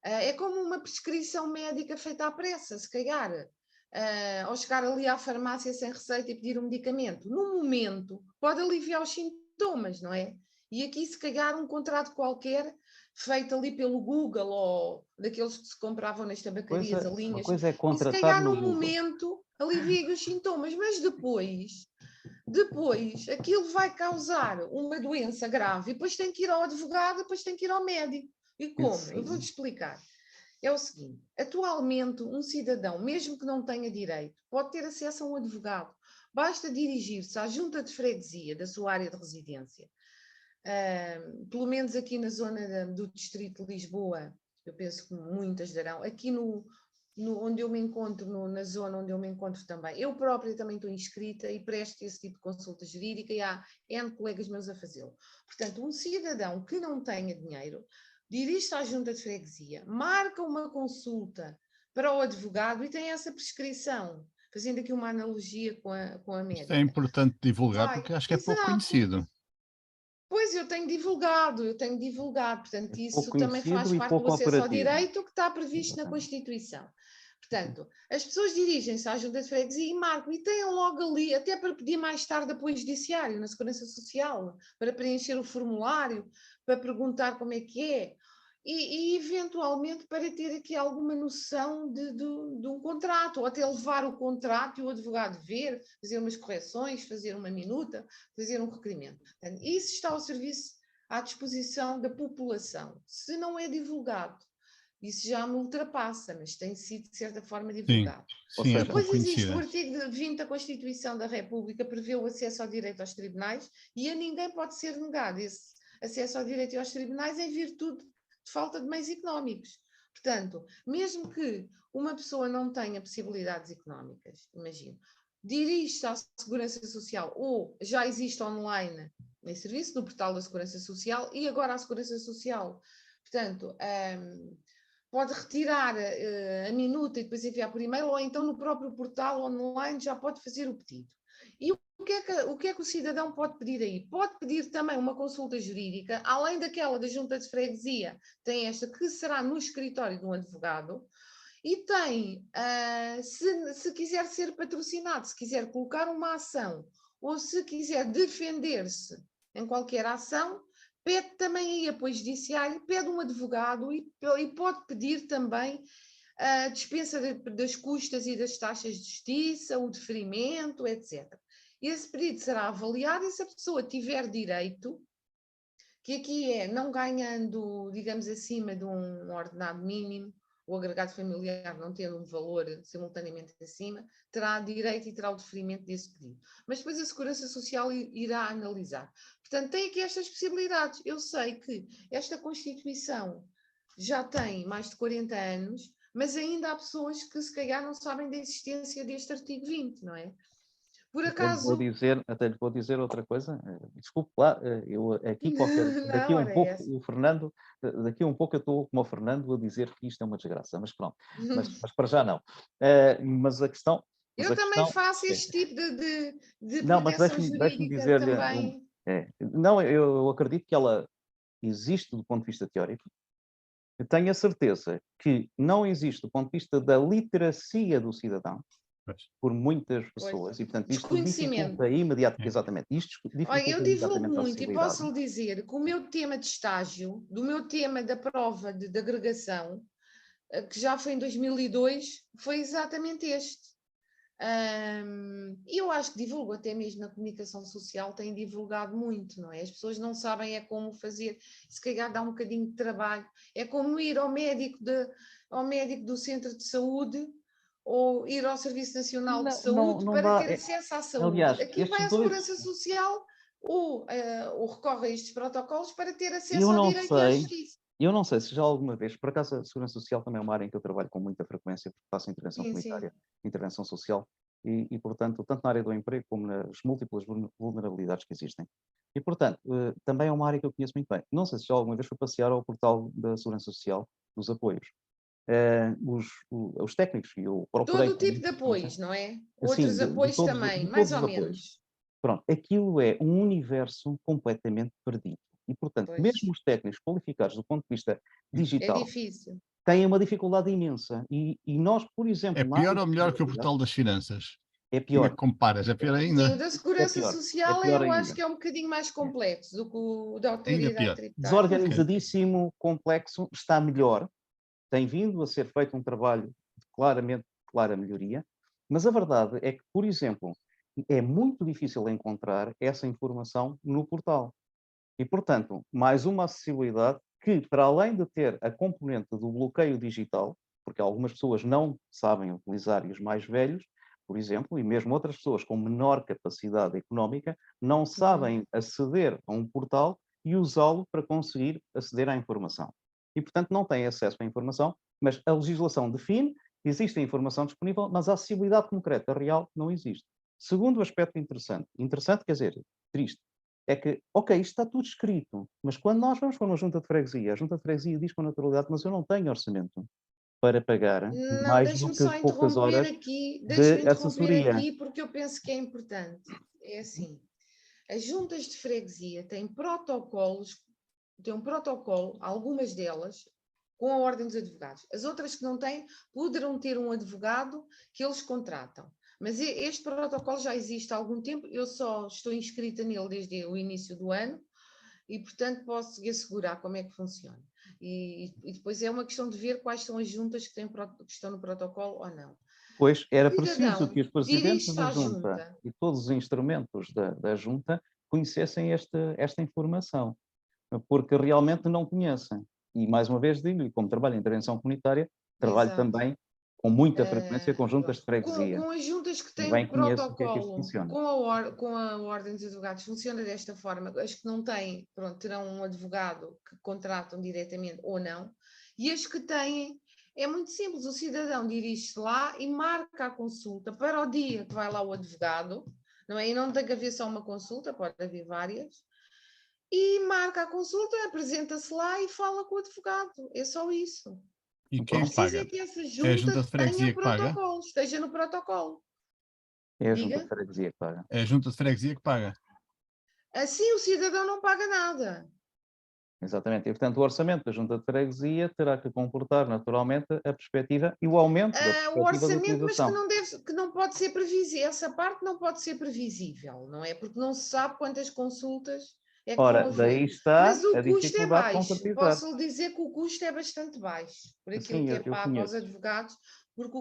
S3: é como uma prescrição médica feita à pressa, se calhar, ao chegar ali à farmácia sem receita e pedir um medicamento. No momento, pode aliviar os sintomas, não é? E aqui, se calhar, um contrato qualquer, feito ali pelo Google ou daqueles que se compravam nas tabacarias a
S4: Uma
S3: linhas,
S4: coisa é
S3: e se
S4: contratar
S3: calhar
S4: no
S3: no
S4: Google.
S3: momento alivia os sintomas, mas depois aquilo vai causar uma doença grave e depois tem que ir ao advogado, depois tem que ir ao médico. E como? Eu vou-te explicar. É o seguinte, atualmente um cidadão, mesmo que não tenha direito, pode ter acesso a um advogado. Basta dirigir-se à junta de freguesia da sua área de residência. Pelo menos aqui na zona do distrito de Lisboa, eu penso que muitas darão. Aqui onde eu me encontro, na zona onde eu me encontro também. Eu própria também estou inscrita e presto esse tipo de consulta jurídica e há N colegas meus a fazê-lo. Portanto, um cidadão que não tenha dinheiro, dirige-se à junta de freguesia, marca uma consulta para o advogado e tem essa prescrição. Fazendo aqui uma analogia com a médica.
S2: Isto é importante divulgar porque acho que é pouco conhecido.
S3: Pois, eu tenho divulgado, portanto, isso também faz
S4: e
S3: parte do
S4: pouco
S3: acesso ao
S4: operativo.
S3: direito que está previsto na Constituição. Portanto, as pessoas dirigem-se à junta de freguesia e marcam, e têm logo ali, até para pedir mais tarde apoio judiciário na Segurança Social, para preencher o formulário, para perguntar como é que é, e eventualmente para ter aqui alguma noção de um contrato, ou até levar o contrato e o advogado ver, fazer umas correções, fazer uma minuta, fazer um requerimento. Portanto, isso está ao serviço, à disposição da população. Se não é divulgado, isso já me ultrapassa, mas tem sido de certa forma divulgado.
S2: Sim, é
S3: Depois
S2: pouco
S3: existe o
S2: conhecida.
S3: artigo 20 da Constituição da República, prevê o acesso ao direito aos tribunais e a ninguém pode ser negado esse acesso ao direito aos tribunais em virtude de falta de meios económicos. Portanto, mesmo que uma pessoa não tenha possibilidades económicas, imagino, dirige-se à Segurança Social ou já existe online em serviço no portal da Segurança Social e agora a Segurança Social Portanto, pode retirar a minuta e depois enviar por e-mail, ou então no próprio portal online já pode fazer o pedido. E o que é que o cidadão pode pedir aí? Pode pedir também uma consulta jurídica, além daquela da junta de freguesia, tem esta que será no escritório de um advogado, e tem, se quiser ser patrocinado, se quiser colocar uma ação, ou se quiser defender-se em qualquer ação, pede também aí apoio judiciário, pede um advogado e pode pedir também a dispensa das custas e das taxas de justiça, o deferimento, etc. Esse pedido será avaliado e se a pessoa tiver direito, que aqui é não ganhando, digamos, acima de um ordenado mínimo, o agregado familiar não tendo um valor simultaneamente acima, terá direito e terá o deferimento desse pedido. Mas depois a Segurança Social irá analisar. Portanto, tem aqui estas possibilidades. Eu sei que esta Constituição já tem mais de 40 anos, mas ainda há pessoas que se calhar não sabem da existência deste artigo 20, não é? Por acaso...
S4: Até lhe vou dizer outra coisa. Desculpe lá, eu aqui daqui
S3: Não,
S4: um
S3: era
S4: pouco
S3: essa.
S4: o Fernando, daqui um pouco eu estou como o Fernando a dizer que isto é uma desgraça, mas pronto, mas para já não. Mas a questão...
S3: Eu também faço este tipo de
S4: Não, mas
S3: proteção
S4: deixe-me
S3: jurídica
S4: dizer-lhe...
S3: também.
S4: Não, eu acredito que ela existe do ponto de vista teórico. Eu tenho a certeza que não existe do ponto de vista da literacia do cidadão por muitas pessoas, e portanto isto
S3: Desconhecimento.
S4: dificulta imediatamente, exatamente, isto
S3: Olha,
S4: dificulta
S3: eu divulgo
S4: imediatamente a
S3: muito e
S4: acessibilidade.
S3: posso lhe dizer que o meu tema de estágio, do meu tema da prova de agregação, que já foi em 2002, foi exatamente este. E eu acho que divulgo até mesmo na comunicação social, tem divulgado muito, não é? As pessoas não sabem é como fazer, se calhar dá um bocadinho de trabalho, é como ir ao médico do centro de saúde ou ir ao Serviço Nacional de Saúde
S4: Não
S3: para
S4: dá.
S3: ter acesso à saúde.
S4: Aliás,
S3: Aqui vai à Segurança Social ou recorre a estes protocolos para ter acesso ao direito e à justiça.
S4: Eu não sei se já alguma vez, por acaso a Segurança Social também é uma área em que eu trabalho com muita frequência, porque faço intervenção comunitária, intervenção social, e, portanto, tanto na área do emprego como nas múltiplas vulnerabilidades que existem. E, portanto, também é uma área que eu conheço muito bem. Não sei se já alguma vez foi passear ao portal da Segurança Social, dos apoios. Os técnicos, e eu procurei...
S3: Todo o tipo de apoios, não é?
S4: Assim,
S3: Outros apoios também, mais ou menos.
S4: Pronto, aquilo é um universo completamente perdido. E, portanto, mesmo os técnicos qualificados do ponto de vista digital
S3: difícil.
S4: têm uma dificuldade imensa. E nós, por exemplo...
S2: É pior ou melhor que o portal das finanças?
S4: É
S2: Como é
S4: pior.
S2: que comparas? É pior ainda?
S3: Sim, o da Segurança Social eu acho que é um bocadinho mais complexo do que o da
S2: Ainda
S3: Autoridade
S2: pior.
S3: Tributária.
S4: Desorganizadíssimo, complexo, está melhor. Tem vindo a ser feito um trabalho de clara melhoria. Mas a verdade é que, por exemplo, é muito difícil encontrar essa informação no portal. E, portanto, mais uma acessibilidade que, para além de ter a componente do bloqueio digital, porque algumas pessoas não sabem utilizar, e os mais velhos, por exemplo, e mesmo outras pessoas com menor capacidade económica, não sabem aceder a um portal e usá-lo para conseguir aceder à informação. E, portanto, não têm acesso à informação, mas a legislação define, existe a informação disponível, mas a acessibilidade concreta, real, não existe. Segundo aspecto interessante quer dizer, triste, é que, ok, isto está tudo escrito, mas quando nós vamos para uma junta de freguesia, a junta de freguesia diz com naturalidade, mas eu não tenho orçamento para pagar
S3: Não,
S4: mais do
S3: deixe-me
S4: que
S3: só
S4: poucas
S3: interromper
S4: horas
S3: aqui,
S4: de assessoria.
S3: porque eu penso que é importante. É assim, as juntas de freguesia têm protocolos, algumas delas, com a Ordem dos Advogados. As outras que não têm, poderão ter um advogado que eles contratam. Mas este protocolo já existe há algum tempo, eu só estou inscrita nele desde o início do ano e, portanto, posso lhe assegurar como é que funciona. E depois é uma questão de ver quais são as juntas que estão no protocolo ou não.
S4: Pois era
S3: O cidadão
S4: preciso que os presidentes
S3: dirige-se
S4: da
S3: à
S4: junta e todos os instrumentos da junta conhecessem esta informação, porque realmente não conhecem. E, mais uma vez, digo, e como trabalho em intervenção comunitária, trabalho
S3: Exato.
S4: também com muita frequência com juntas de
S3: Com
S4: freguesia.
S3: as juntas que têm
S4: Bem
S3: o
S4: conheço o que é que isto
S3: protocolo
S4: funciona.
S3: com a Ordem dos Advogados, funciona desta forma. As que não têm, pronto, terão um advogado que contratam diretamente ou não. E as que têm, é muito simples. O cidadão dirige-se lá e marca a consulta para o dia que vai lá o advogado, não é? E não tem que haver só uma consulta, pode haver várias. e marca a consulta, apresenta-se lá e fala com o advogado. É só isso.
S2: E quem é que
S3: Precisa
S2: paga?
S3: é que essa
S2: É a
S3: junta
S2: junta de freguesia
S3: tenha
S2: que paga?
S3: protocolo, esteja no protocolo.
S4: É a junta de
S3: Diga?
S4: freguesia que paga.
S2: É a junta de freguesia que paga.
S3: Assim o cidadão não paga nada.
S4: Exatamente. E, portanto, o orçamento da junta de freguesia terá que comportar naturalmente a perspectiva e o aumento da
S3: O
S4: perspectiva de
S3: orçamento, mas que
S4: utilização.
S3: que não pode ser previsível. Essa parte não pode ser previsível, não é? Porque não se sabe quantas consultas é que vão
S4: Ora, daí
S3: haver.
S4: está
S3: Mas o
S4: a
S3: custo é
S4: dificuldade de
S3: baixo.
S4: concretizar.
S3: Posso lhe dizer que o custo é bastante baixo por aquilo
S4: Sim,
S3: que é
S4: eu
S3: pago aos
S4: conheço.
S3: advogados, porque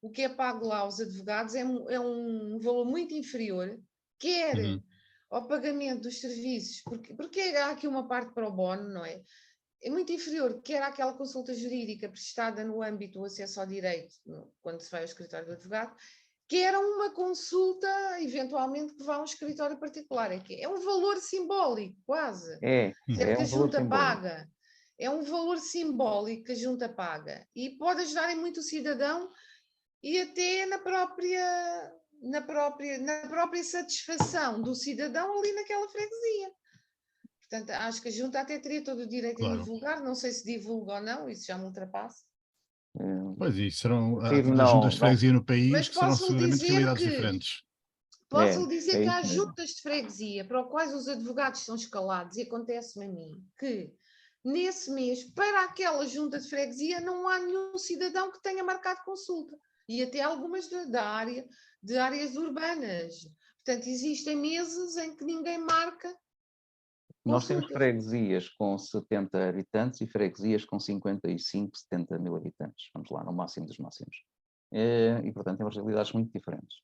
S3: o que é pago lá aos advogados é um valor muito inferior, quer
S2: Uhum.
S3: ao pagamento dos serviços, porque há aqui uma parte para o bono, não é? É muito inferior, quer àquela consulta jurídica prestada no âmbito do acesso ao direito, quando se vai ao escritório do advogado, quer a uma consulta, eventualmente, que vá a um escritório particular. É um valor simbólico, quase.
S4: É
S3: Sempre que a
S4: um valor
S3: junta
S4: simbólico.
S3: paga. É um valor simbólico que a junta paga. E pode ajudar em muito o cidadão e até na própria satisfação do cidadão ali naquela freguesia. Portanto, acho que a junta até teria todo o direito em
S2: Claro.
S3: divulgar, não sei se divulga ou não, isso já me ultrapassa.
S2: Pois e serão
S4: Prefiro
S2: as juntas de
S4: não.
S2: freguesia no país
S3: Mas
S2: que serão
S3: posso lhe
S2: seguramente
S3: dizer
S2: realidades
S3: que
S2: diferentes.
S4: É
S3: há
S4: isso mesmo.
S3: juntas de freguesia para os quais os advogados são escalados, e acontece-me a mim, que nesse mês, para aquela junta de freguesia, não há nenhum cidadão que tenha marcado consulta. E até algumas de áreas urbanas. Portanto, existem meses em que ninguém marca
S4: Nós temos
S3: consultas.
S4: freguesias com 70 habitantes e freguesias com 55, 70 mil habitantes. Vamos lá, no máximo dos máximos. E, portanto, temos realidades muito diferentes.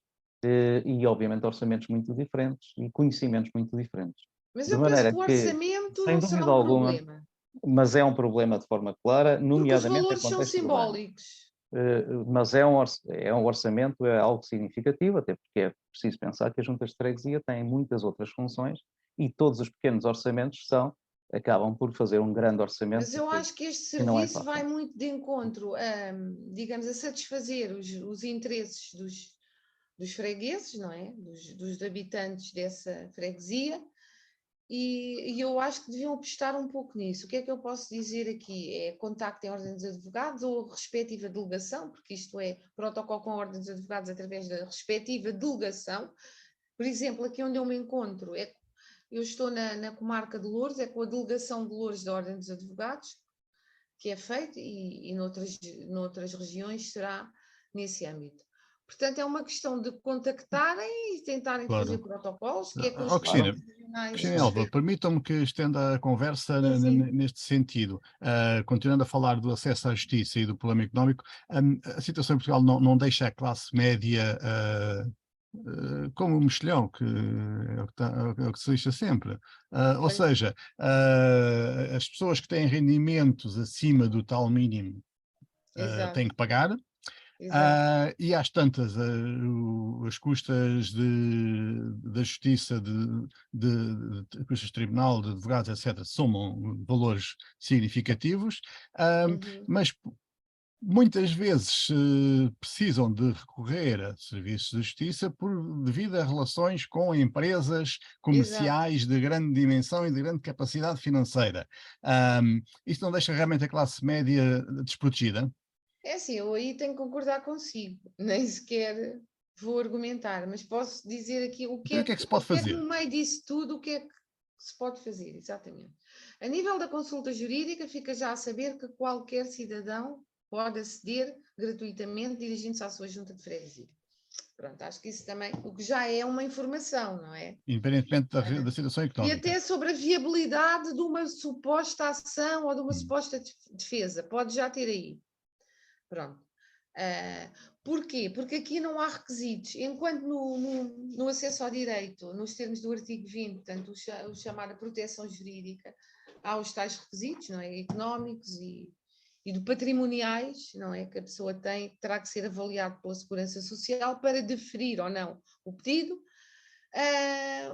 S4: E, obviamente, orçamentos muito diferentes e conhecimentos muito diferentes.
S3: Mas
S4: De
S3: eu penso
S4: maneira
S3: que o
S4: que,
S3: orçamento
S4: sem
S3: não será
S4: dúvida
S3: um
S4: alguma,
S3: problema,
S4: mas é um problema de forma clara,
S3: porque os
S4: nomeadamente em
S3: valores são
S4: contexto urbano.
S3: simbólicos.
S4: Mas é um orçamento, é algo significativo, até porque é preciso pensar que as juntas de freguesia têm muitas outras funções e todos os pequenos orçamentos acabam por fazer um grande orçamento,
S3: Mas eu acho que este
S4: que não é
S3: serviço vai
S4: fácil.
S3: muito de encontro digamos, a satisfazer os interesses dos fregueses, não é? Dos habitantes dessa freguesia, e eu acho que deviam apostar um pouco nisso. O que é que eu posso dizer aqui? É contacto em ordem dos advogados ou respectiva delegação, porque isto é protocolo com a ordem dos advogados através da respectiva delegação. Por exemplo, aqui onde eu me encontro, eu estou na comarca de Loures, é com a delegação de Loures da Ordem dos Advogados, que é feito, e noutras regiões será nesse âmbito. Portanto, é uma questão de contactarem e tentarem fazer
S2: Claro.
S3: protocolos, que é com os
S2: Cristina,
S3: colegas regionais
S2: Cristina Alva, permitam-me que estenda a conversa
S3: Sim, sim.
S2: neste sentido. Continuando a falar do acesso à justiça e do problema económico, a situação em Portugal não deixa a classe média como um mexilhão, que é o que se deixa sempre. Ou seja, as pessoas que têm rendimentos acima do tal mínimo
S3: Exato,
S2: têm que pagar.
S3: exato.
S2: E às tantas, as custas da justiça, de custas de tribunal, de advogados, etc., somam valores significativos,
S3: Uhum.
S2: mas muitas vezes precisam de recorrer a serviços de justiça devido a relações com empresas
S3: Exato.
S2: comerciais de grande dimensão e de grande capacidade financeira. Isto não deixa realmente a classe média desprotegida?
S3: É assim, eu aí tenho que concordar consigo, nem sequer vou argumentar, mas posso dizer aqui
S2: Então, o que é que se pode fazer?
S3: no meio disso tudo, o que é que se pode fazer, exatamente. A nível da consulta jurídica, fica já a saber que qualquer cidadão pode aceder gratuitamente dirigindo-se à sua junta de freguesia. Pronto, acho que isso também, o que já é uma informação, não é?
S2: Independentemente da situação
S3: E
S2: económica.
S3: até sobre a viabilidade de uma suposta ação ou de uma
S2: Hum.
S3: suposta defesa, pode já ter aí. Pronto. Porquê? Porque aqui não há requisitos. Enquanto no acesso ao direito, nos termos do artigo 20, portanto, o chamado proteção jurídica, há os tais requisitos, não é? Económicos e de patrimoniais, não é? Que a pessoa terá que ser avaliado pela Segurança Social para deferir ou não o pedido.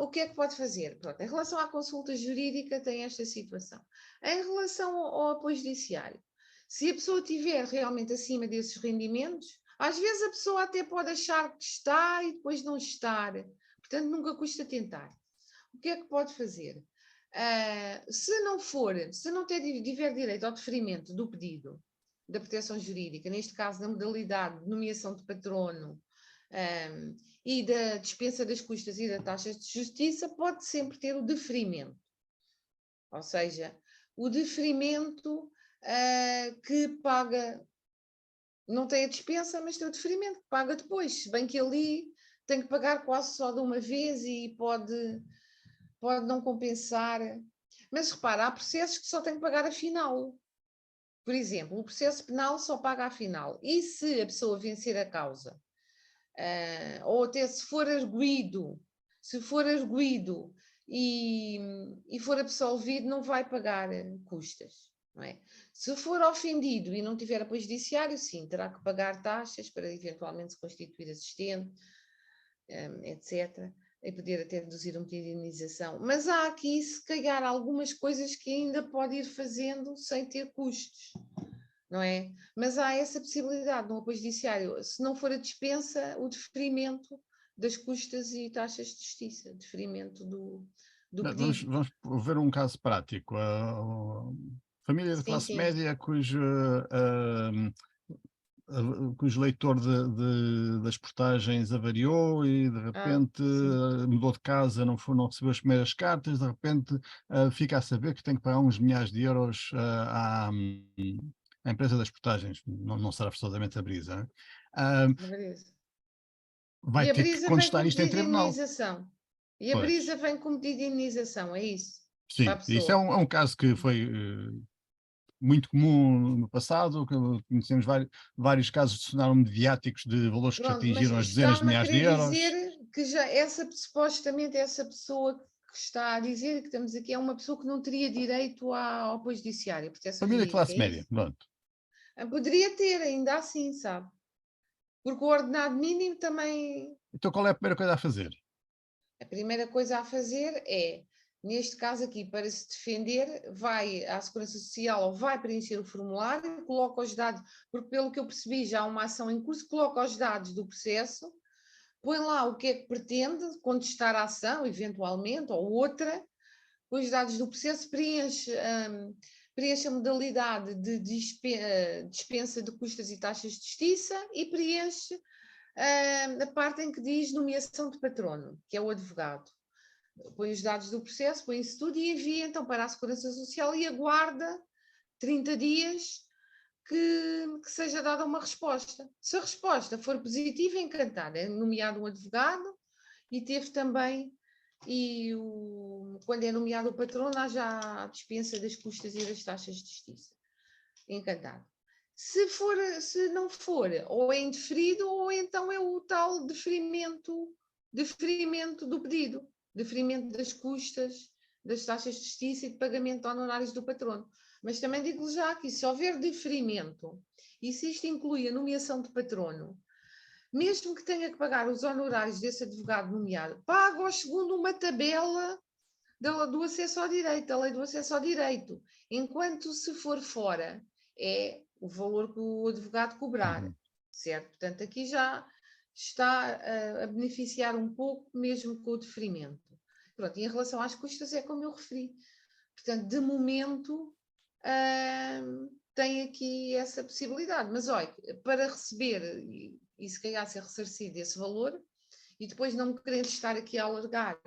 S3: O que é que pode fazer? Pronto, em relação à consulta jurídica, tem esta situação. Em relação ao apoio judiciário, se a pessoa estiver realmente acima desses rendimentos, às vezes a pessoa até pode achar que está e depois não estar. Portanto, nunca custa tentar. O que é que pode fazer? Se não tiver direito ao deferimento do pedido da proteção jurídica, neste caso da modalidade de nomeação de patrono, e da dispensa das custas e das taxas de justiça, pode sempre ter o deferimento. Ou seja, o deferimento que paga, não tem a dispensa, mas tem o deferimento que paga depois, se bem que ali tem que pagar quase só de uma vez e pode não compensar. Mas repara, há processos que só tem que pagar a final. Por exemplo, o processo penal só paga a final. E se a pessoa vencer a causa, ou até se for arguido e for absolvido, não vai pagar custas. Não é? Se for ofendido e não tiver apoio judiciário, sim, terá que pagar taxas para eventualmente se constituir assistente, etc., e poder até reduzir um pedido de indenização. Mas há aqui, se calhar, algumas coisas que ainda pode ir fazendo sem ter custos, não é? Mas há essa possibilidade no apoio judiciário, se não for a dispensa, o deferimento das custas e taxas de justiça, deferimento do pedido.
S2: Vamos ver um caso prático. A família de classe média cujo leitor das portagens avariou e de repente mudou de casa, não recebeu as primeiras cartas, de repente fica a saber que tem que pagar uns milhares de euros à empresa das portagens, não será forçosamente a Brisa. Vai ter que contestar isto em tribunal.
S3: E a Brisa vem com pedido de indenização, é isso?
S2: Sim, isso é um caso que foi muito comum no passado, conhecemos vários casos que se tornaram mediáticos de valores que atingiram as dezenas de milhares de euros.
S3: Dizer que já supostamente essa pessoa que está a dizer que estamos aqui é uma pessoa que não teria direito ao apoio judiciário.
S2: Família de classe média, pronto.
S3: Poderia ter, ainda assim, sabe? Porque o ordenado mínimo também...
S2: Então qual é a primeira coisa a fazer?
S3: A primeira coisa a fazer é, neste caso aqui, para se defender, vai à Segurança Social ou vai preencher o formulário, coloca os dados, porque pelo que eu percebi já há uma ação em curso, coloca os dados do processo, põe lá o que é que pretende, contestar a ação, eventualmente, ou outra, põe os dados do processo, preenche a modalidade de dispensa de custas e taxas de justiça e preenche a parte em que diz nomeação de patrono, que é o advogado. Põe os dados do processo, põe isso tudo e envia então para a Segurança Social e aguarda 30 dias que seja dada uma resposta. Se a resposta for positiva, encantada, é nomeado um advogado e teve também, quando é nomeado o patrono, há já a dispensa das custas e das taxas de justiça. Encantado. Se não for, ou é indeferido, ou então é o tal deferimento do pedido, deferimento das custas, das taxas de justiça e de pagamento de honorários do patrono. Mas também digo já que se houver deferimento, e se isto inclui a nomeação de patrono, mesmo que tenha que pagar os honorários desse advogado nomeado, paga-os segundo uma tabela do acesso ao direito, da lei do acesso ao direito, enquanto se for fora, é o valor que o advogado cobrar, certo? Portanto, aqui já está a beneficiar um pouco, mesmo com o deferimento. Pronto, e em relação às custas, é como eu referi. Portanto, de momento, tem aqui essa possibilidade. Mas, olha, para receber e se calhar ser ressarcido esse valor, e depois não me querendo estar aqui a alargar,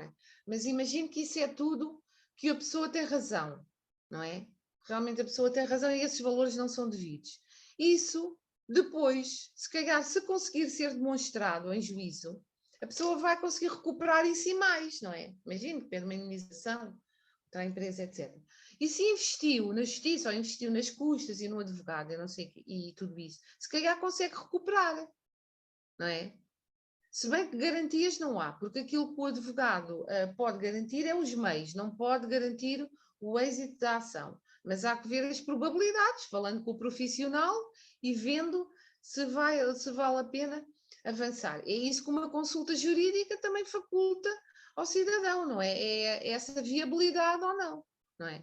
S3: mas imagino que isso é tudo que a pessoa tem razão, não é? Realmente a pessoa tem razão e esses valores não são devidos. Isso, depois, se calhar, se conseguir ser demonstrado em juízo, a pessoa vai conseguir recuperar isso e mais, não é? Imagino que pede uma indenização para a empresa, etc. E se investiu na justiça ou investiu nas custas e no advogado, eu não sei, e tudo isso, se calhar consegue recuperar, não é? Se bem que garantias não há, porque aquilo que o advogado pode garantir é os meios, não pode garantir o êxito da ação. Mas há que ver as probabilidades, falando com o profissional e vendo se vale a pena avançar. É isso que uma consulta jurídica também faculta ao cidadão, não é? É essa viabilidade ou não, não é?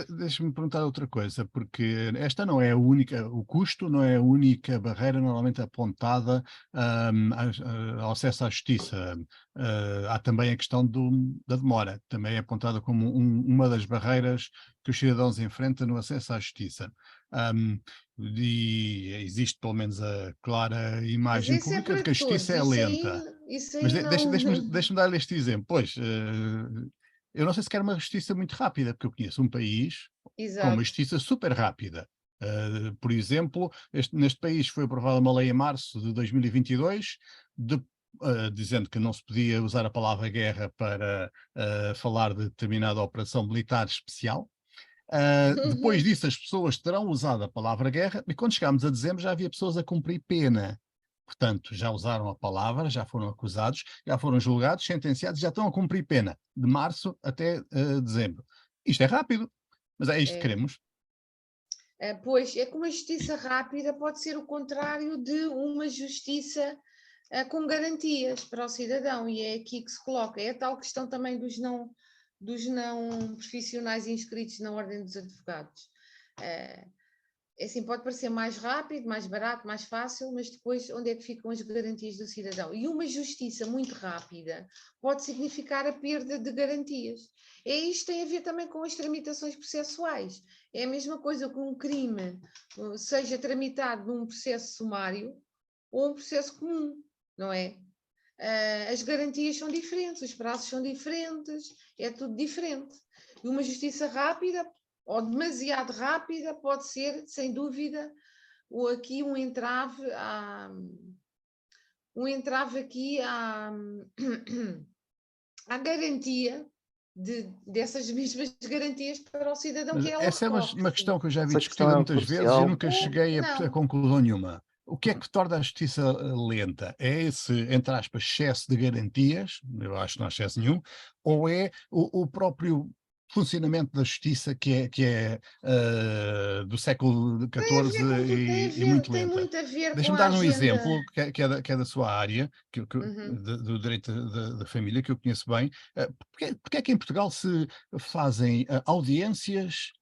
S2: Deixa-me perguntar outra coisa, porque esta não é a única, o custo não é a única barreira normalmente apontada ao acesso à justiça. Há também a questão da demora, também é apontada como uma das barreiras que os cidadãos enfrentam no acesso à justiça. E existe pelo menos a clara
S3: Mas
S2: imagem
S3: isso é
S2: pública de
S3: para
S2: que a
S3: todos,
S2: justiça é lenta.
S3: isso
S2: Mas
S3: aí não.
S2: deixa-me dar-lhe este exemplo. Pois, eu não sei se quer uma justiça muito rápida, porque eu conheço um país com uma
S3: Exato.
S2: justiça super rápida. Por exemplo, neste país foi aprovada uma lei em março de 2022, dizendo que não se podia usar a palavra guerra para falar de determinada operação militar especial. Depois disso, as pessoas terão usado a palavra guerra, e quando chegámos a dezembro já havia pessoas a cumprir pena. Portanto, já usaram a palavra, já foram acusados, já foram julgados, sentenciados, já estão a cumprir pena, de março até dezembro. Isto é rápido, mas é isto que
S3: É.
S2: queremos.
S3: Pois, é que uma justiça rápida pode ser o contrário de uma justiça com garantias para o cidadão, e é aqui que se coloca. É a tal questão também dos não profissionais inscritos na Ordem dos Advogados. É assim, pode parecer mais rápido, mais barato, mais fácil, mas depois onde é que ficam as garantias do cidadão? E uma justiça muito rápida pode significar a perda de garantias. Isto tem a ver também com as tramitações processuais. É a mesma coisa que um crime seja tramitado num processo sumário ou um processo comum, não é? As garantias são diferentes, os prazos são diferentes, é tudo diferente. E uma justiça rápida ou demasiado rápida pode ser, sem dúvida, aqui um entrave aqui à garantia dessas mesmas garantias para o cidadão
S2: Mas
S3: que ela
S2: essa é uma
S3: recorre.
S2: questão que eu já vi
S4: Essa questão
S2: discutida
S4: é
S2: muitas vezes e
S4: crucial.
S2: nunca cheguei a
S3: Não,
S2: conclusão nenhuma. O que é que torna a justiça lenta? É esse, entre aspas, excesso de garantias, eu acho que não há excesso nenhum, ou é o próprio funcionamento da justiça que é do século XIV e muito
S3: tem
S2: lenta?
S3: muito a ver com
S2: Deixa-me
S3: a
S2: dar um
S3: agenda.
S2: exemplo que é da sua área,
S3: Uhum.
S2: do direito da família, que eu conheço bem. Porque é que em Portugal se fazem audiências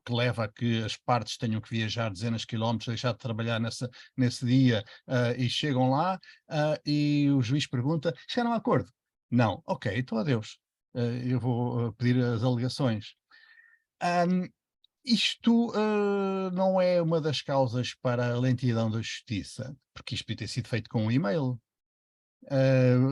S2: que leva a que as partes tenham que viajar dezenas de quilómetros, deixar de trabalhar nesse dia, e chegam lá, e o juiz pergunta: chegaram a acordo? Não. Ok, então adeus. Eu vou pedir as alegações. Ahm, Isto não é uma das causas para a lentidão da justiça, porque isto podia ter sido feito com um e-mail.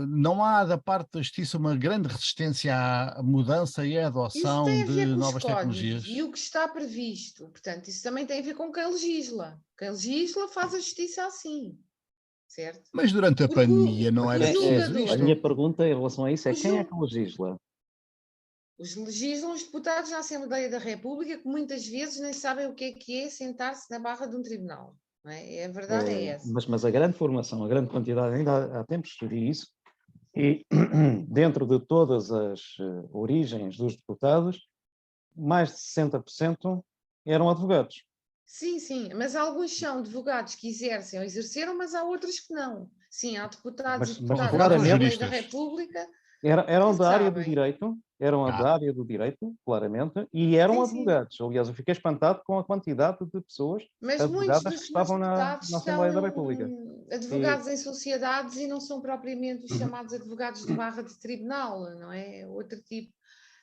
S2: Não há da parte da justiça uma grande resistência à mudança e à
S3: Isso
S2: adoção
S3: tem a ver
S2: de
S3: com os
S2: novas
S3: códigos e
S2: tecnologias.
S3: o que está previsto. Portanto, isso também tem a ver com quem legisla. Quem legisla faz a justiça assim, certo?
S2: Mas durante a
S3: Porque
S2: pandemia não
S3: o
S2: era preciso
S4: A
S3: julgador,
S2: isto?
S4: minha pergunta em relação a isso é
S3: o
S4: quem é
S3: jul-
S4: que legisla?
S3: os legislam os deputados na Assembleia da República, que muitas vezes nem sabem o que é sentar-se na barra de um tribunal. Não é? A verdade é essa.
S4: Mas a grande formação, a grande quantidade, ainda há tempos estudei isso, e dentro de todas as origens dos deputados, mais de 60% eram advogados.
S3: Sim, sim, mas alguns são advogados que exercem ou exerceram, mas há outros que não. Sim, há deputados e
S4: Mas
S3: deputadas da
S2: Advogados ou
S4: claramente
S3: Assembleia da
S2: juristas?
S3: República
S4: eram
S3: que
S4: da área do
S3: sabem.
S4: direito, eram
S2: Ah,
S4: da área do direito, claramente, e eram
S3: Sim, sim.
S4: advogados. Aliás, eu fiquei espantado com a quantidade de pessoas
S3: Mas muitos
S4: advogadas que
S3: dos senhores
S4: estavam
S3: deputados
S4: na Assembleia da
S3: são
S4: República. E,
S3: advogados em sociedades e não são propriamente os chamados advogados de barra de tribunal, não é? Outro tipo.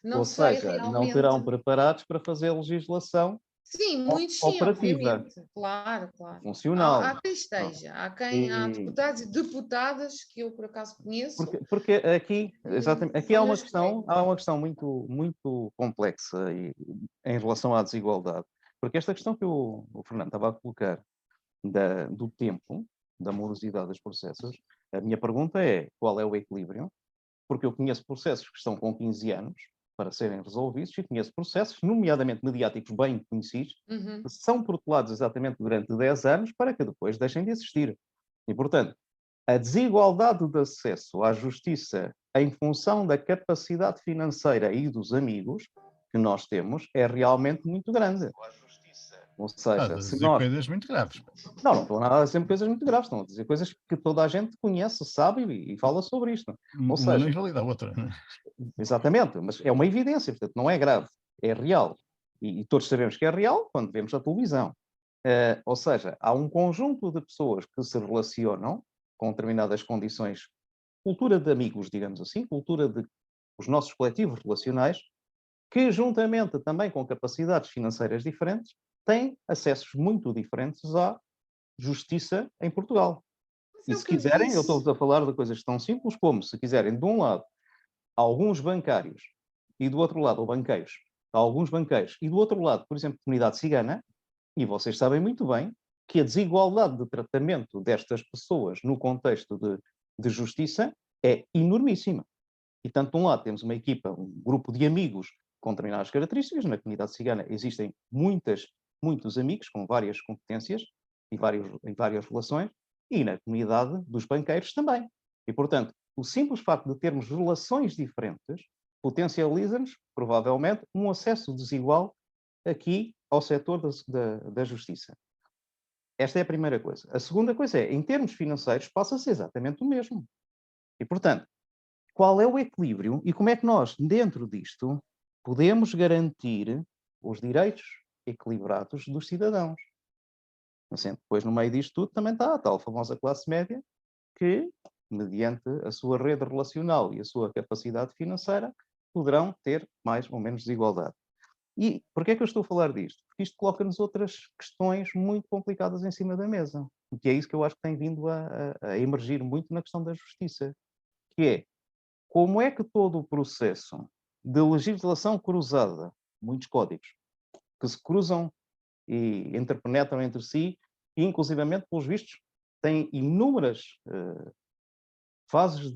S3: Não
S4: ou
S3: sei
S4: seja, não
S3: realmente.
S4: terão preparados para fazer legislação
S3: Sim, muitos sim,
S4: operativa,
S3: obviamente. Claro, claro.
S4: funcional.
S3: Há quem
S4: Pronto.
S3: esteja, há
S4: E,
S3: deputados e deputadas que eu por acaso conheço,
S4: porque aqui, exatamente, aqui
S3: são nas colegas.
S4: há uma questão muito, muito complexa em relação à desigualdade. Porque esta questão que o Fernando estava a colocar do tempo, da morosidade dos processos, a minha pergunta é qual é o equilíbrio? Porque eu conheço processos que estão com 15 anos para serem resolvidos e conheço processos, nomeadamente mediáticos bem conhecidos,
S3: Uhum.
S4: que são protelados exatamente durante 10 anos para que depois deixem de existir. E, portanto, a desigualdade de acesso à justiça em função da capacidade financeira e dos amigos que nós temos é realmente muito grande. Ou
S2: estás
S4: seja,
S2: a
S4: se
S2: dizer
S4: nós...
S2: coisas muito graves.
S4: Não estou nada a dizer coisas muito graves, estão a dizer coisas que toda a gente conhece, sabe e fala sobre isto. Ou
S2: Uma não
S4: seja,
S2: invalida a outra.
S4: exatamente, mas é uma evidência, portanto, não é grave, é real. e todos sabemos que é real quando vemos a televisão. Ou seja, há um conjunto de pessoas que se relacionam com determinadas condições, cultura de amigos, digamos assim, cultura de os nossos coletivos relacionais, que juntamente também com capacidades financeiras diferentes, têm acessos muito diferentes à justiça em Portugal.
S3: Mas
S4: E
S3: é o
S4: se
S3: que eu
S4: quiserem, eu
S3: disse.
S4: estou-vos a falar de coisas tão simples como, se quiserem, de um lado, alguns bancários e do outro lado, ou banqueiros, alguns banqueiros, e do outro lado, por exemplo, comunidade cigana, e vocês sabem muito bem que a desigualdade de tratamento destas pessoas no contexto de justiça é enormíssima. E tanto de um lado temos uma equipa, um grupo de amigos com determinadas características, na comunidade cigana existem muitos amigos com várias competências e várias relações, e na comunidade dos banqueiros também. E, portanto, o simples facto de termos relações diferentes potencializa-nos, provavelmente, um acesso desigual aqui ao setor da justiça. Esta é a primeira coisa. A segunda coisa é, em termos financeiros, passa-se exatamente o mesmo. E, portanto, qual é o equilíbrio e como é que nós, dentro disto, podemos garantir os direitos equilibrados dos cidadãos? Assim, depois, no meio disto tudo, também está a tal famosa classe média que, mediante a sua rede relacional e a sua capacidade financeira, poderão ter mais ou menos desigualdade. E porquê é que eu estou a falar disto? Porque isto coloca-nos outras questões muito complicadas em cima da mesa. Que é isso que eu acho que tem vindo a emergir muito na questão da justiça. Que é, como é que todo o processo de legislação cruzada, muitos códigos, que se cruzam e interpenetram entre si, e inclusivamente, pelos vistos, têm inúmeras fases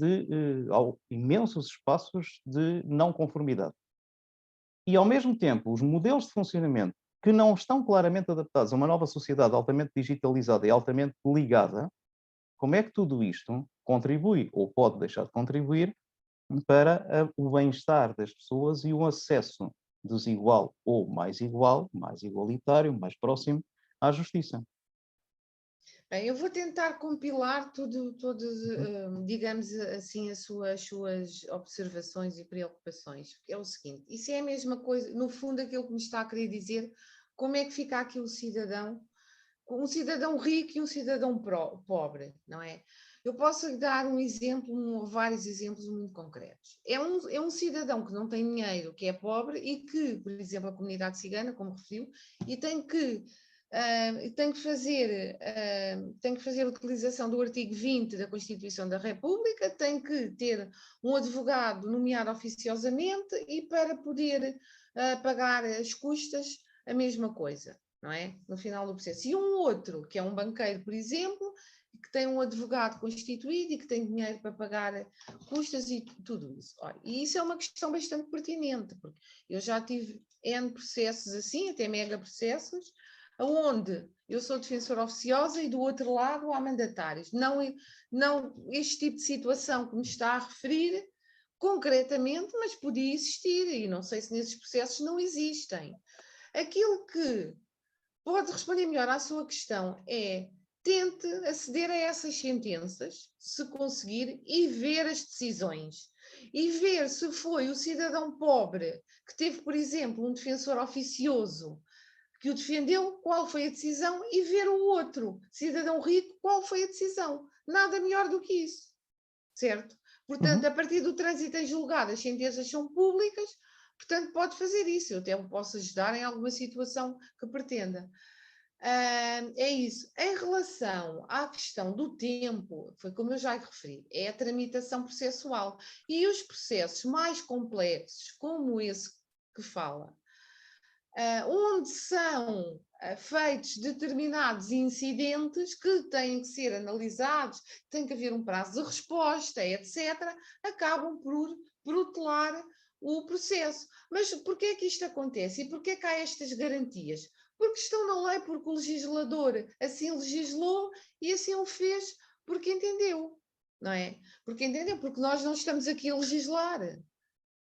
S4: imensos espaços de não conformidade. E, ao mesmo tempo, os modelos de funcionamento que não estão claramente adaptados a uma nova sociedade altamente digitalizada e altamente ligada, como é que tudo isto contribui, ou pode deixar de contribuir, para o bem-estar das pessoas e o acesso desigual ou mais igual, mais igualitário, mais próximo à justiça?
S3: Bem, eu vou tentar compilar digamos assim, as suas observações e preocupações. É o seguinte, isso é a mesma coisa, no fundo, aquilo que me está a querer dizer, como é que fica aqui o cidadão, um cidadão rico e um cidadão pobre, não é? Eu posso dar um exemplo, ou vários exemplos muito concretos. É um cidadão que não tem dinheiro, que é pobre e que, por exemplo, a comunidade cigana, como referiu, e tem que fazer a utilização do artigo 20 da Constituição da República, tem que ter um advogado nomeado oficiosamente e para poder pagar as custas, a mesma coisa, não é? No final do processo. E um outro, que é um banqueiro, por exemplo, que tem um advogado constituído e que tem dinheiro para pagar custas e tudo isso. Olha, e isso é uma questão bastante pertinente, porque eu já tive N processos assim, até mega processos, onde eu sou defensora oficiosa e do outro lado há mandatários. Não este tipo de situação que me está a referir concretamente, mas podia existir e não sei se nesses processos não existem. Aquilo que pode responder melhor à sua questão é tente aceder a essas sentenças, se conseguir, e ver as decisões. E ver se foi o cidadão pobre que teve, por exemplo, um defensor oficioso que o defendeu, qual foi a decisão, e ver o outro, cidadão rico, qual foi a decisão. Nada melhor do que isso, certo? Portanto, a partir do trânsito em julgado, as sentenças são públicas, portanto, pode fazer isso. Eu até o posso ajudar em alguma situação que pretenda. É isso. Em relação à questão do tempo, foi como eu já referi, é a tramitação processual. E os processos mais complexos, como esse que fala, onde são feitos determinados incidentes que têm que ser analisados, tem que haver um prazo de resposta, etc., acabam por protelar o processo. Mas porquê é que isto acontece? E porquê é que há estas garantias? Porque estão na lei, porque o legislador assim legislou e assim o fez porque entendeu, não é? Porque entendeu, porque nós não estamos aqui a legislar.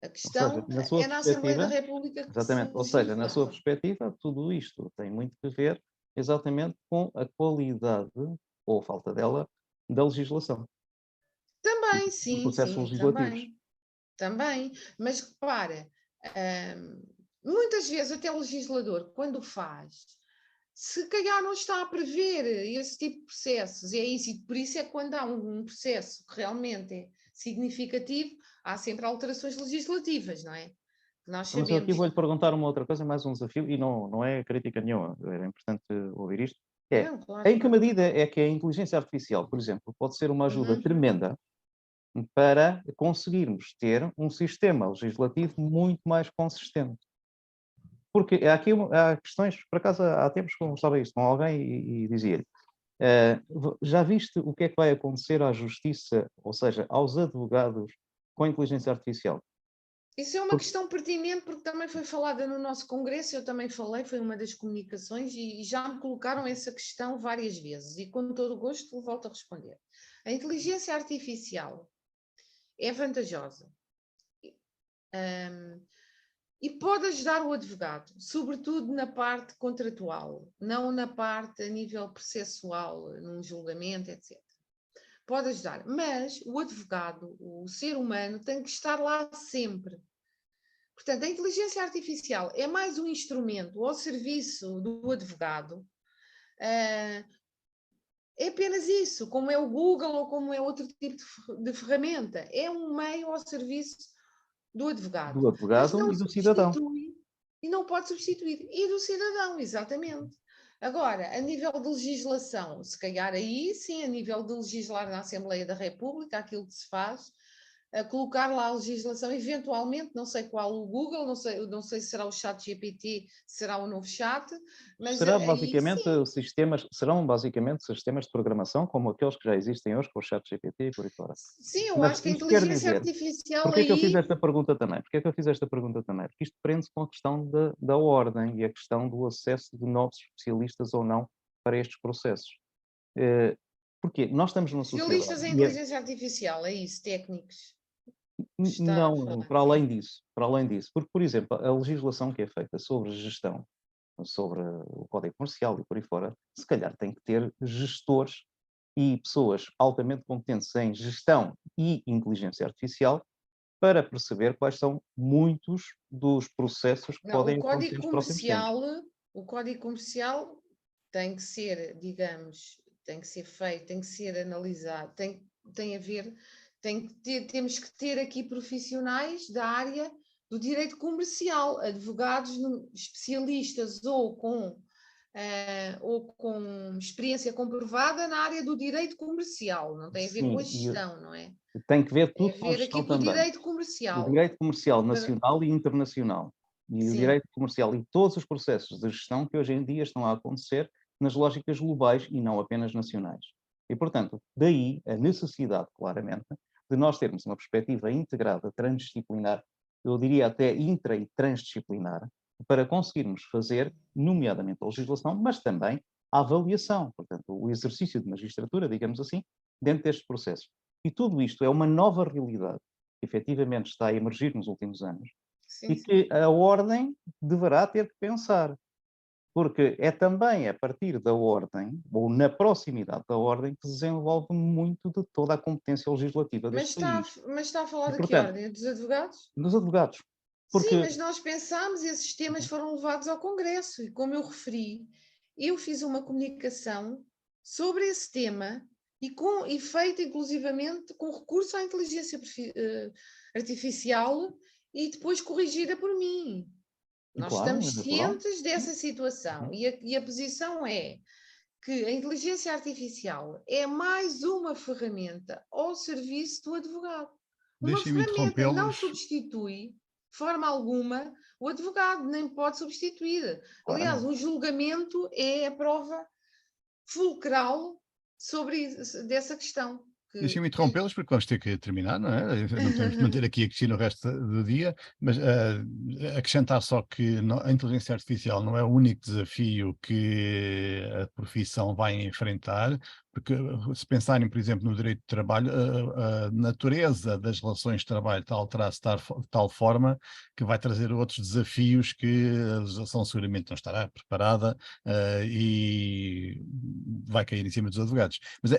S3: A questão
S4: Ou seja, na sua
S3: é na Assembleia da
S4: perspectiva,
S3: República que se
S4: exatamente, ou seja, na sua
S3: legisla.
S4: perspectiva, tudo isto tem muito que ver exatamente com a qualidade, ou falta dela, da legislação,
S3: Também,
S4: dos
S3: sim,
S4: processos
S3: sim,
S4: legislativos.
S3: também. Mas repara, muitas vezes até o legislador, quando faz, se calhar não está a prever esse tipo de processos, e é isso, e por isso é que quando há um processo que realmente é significativo, há sempre alterações legislativas, não é? Nós
S4: Mas eu aqui
S3: sabemos.
S4: vou-lhe perguntar uma outra coisa, mais um desafio, e não é crítica nenhuma, é importante ouvir isto. É,
S3: Não, claro,
S4: em que
S3: claro.
S4: medida é que a inteligência artificial, por exemplo, pode ser uma ajuda
S3: Uhum.
S4: tremenda para conseguirmos ter um sistema legislativo muito mais consistente? Porque há questões, por acaso há tempos que conversava isto com alguém e dizia-lhe, já viste o que é que vai acontecer à justiça, ou seja, aos advogados com a inteligência artificial?
S3: Isso é uma questão pertinente porque também foi falada no nosso congresso, eu também falei, foi uma das comunicações e já me colocaram essa questão várias vezes e com todo o gosto volto a responder. A inteligência artificial é vantajosa e pode ajudar o advogado, sobretudo na parte contratual, não na parte a nível processual, num julgamento, etc. Pode ajudar, mas o advogado, o ser humano, tem que estar lá sempre. Portanto, a inteligência artificial é mais um instrumento ao serviço do advogado. É apenas isso, como é o Google ou como é outro tipo de ferramenta. É um meio ao serviço do advogado.
S4: Do
S3: Mas
S4: advogado
S3: não
S4: e do cidadão.
S3: substitui e não pode substituir. E do cidadão, exatamente. Agora, a nível de legislação, se calhar aí sim, a nível de legislar na Assembleia da República, aquilo que se faz, a colocar lá a legislação, eventualmente, não sei qual o Google, não sei se será o chat GPT, será o novo chat, mas aí sim.
S4: Serão basicamente sistemas de programação como aqueles que já existem hoje com o chat GPT e por aí fora.
S3: Sim, eu
S4: Mas
S3: acho que a
S4: isto quer
S3: inteligência
S4: dizer,
S3: artificial
S4: porque é que eu fiz
S3: aí.
S4: esta pergunta também? Porque é que eu fiz esta pergunta também? Porque isto prende-se com a questão da ordem e a questão do acesso de novos especialistas ou não para estes processos. Porque nós estamos numa sociedade,
S3: Especialistas em inteligência artificial, é isso, técnicos. Está a
S4: não,
S3: falar, sim.
S4: para além disso, porque, por exemplo, a legislação que é feita sobre gestão, sobre o Código Comercial e por aí fora, se calhar tem que ter gestores e pessoas altamente competentes em gestão e inteligência artificial para perceber quais são muitos dos processos que
S3: Não,
S4: podem acontecer nos próximos tempos.
S3: o código comercial tem que ser, digamos, tem que ser feito, tem que ser analisado, tem a ver, temos que ter aqui profissionais da área do direito comercial, advogados, especialistas ou com experiência comprovada na área do direito comercial, não tem a ver com a
S4: Sim,
S3: gestão, não é?
S4: e tem que ver
S3: Tem
S4: tudo
S3: a
S4: com a
S3: ver aqui
S4: gestão
S3: com o
S4: também.
S3: direito
S4: O
S3: comercial.
S4: direito comercial nacional e internacional. E o
S3: Sim.
S4: direito comercial e todos os processos de gestão que hoje em dia estão a acontecer nas lógicas globais e não apenas nacionais. E, portanto, daí a necessidade, claramente, de nós termos uma perspectiva integrada, transdisciplinar, eu diria até intra e transdisciplinar, para conseguirmos fazer, nomeadamente a legislação, mas também a avaliação, portanto, o exercício de magistratura, digamos assim, dentro destes processos. E tudo isto é uma nova realidade que efetivamente está a emergir nos últimos anos
S3: Sim,
S4: e
S3: sim.
S4: que a ordem deverá ter que pensar. Porque é também a partir da ordem, ou na proximidade da ordem, que se desenvolve muito de toda a competência legislativa
S3: Mas
S4: deste país.
S3: mas está a falar
S4: E,
S3: de que
S4: portanto,
S3: ordem? Dos advogados?
S4: dos advogados.
S3: Sim,
S4: Porque,
S3: mas nós pensámos, esses temas foram levados ao Congresso e, como eu referi, eu fiz uma comunicação sobre esse tema e feita inclusivamente com recurso à inteligência artificial e depois corrigida por mim. Nós
S4: claro,
S3: estamos
S4: é natural.
S3: cientes dessa situação e a posição é que a inteligência artificial é mais uma ferramenta ao serviço do advogado. Uma
S2: Deixem-me
S3: ferramenta não
S2: interrompê-los.
S3: substitui, de forma alguma, o advogado, nem pode substituir. Aliás,
S4: Claramente.
S3: um julgamento é a prova fulcral dessa questão.
S2: Deixem-me interrompê-los porque vamos ter que terminar, não é? Não podemos manter aqui a Cristina o resto do dia, mas acrescentar só que a inteligência artificial não é o único desafio que a profissão vai enfrentar, porque se pensarem, por exemplo, no direito de trabalho, a natureza das relações de trabalho está a alterar-se de tal forma que vai trazer outros desafios que a legislação seguramente não estará preparada e vai cair em cima dos advogados. Mas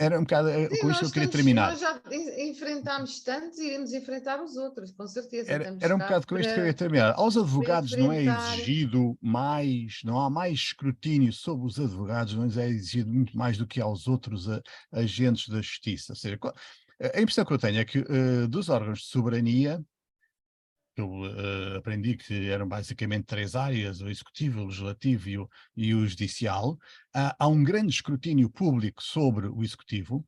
S2: Era um bocado
S3: Sim,
S2: com isto que eu queria
S3: nós
S2: terminar.
S3: já enfrentámos tantos, iremos enfrentar os outros, com certeza. Estamos
S2: Era um
S3: cá
S2: bocado com isto que eu ia terminar. Aos advogados não é
S3: enfrentar.
S2: exigido mais, não há mais escrutínio sobre os advogados, não é exigido muito mais do que aos outros agentes da justiça. Ou seja, a impressão que eu tenho é que dos órgãos de soberania, eu aprendi que eram basicamente 3 áreas, o executivo, o legislativo e o judicial, há um grande escrutínio público sobre o executivo.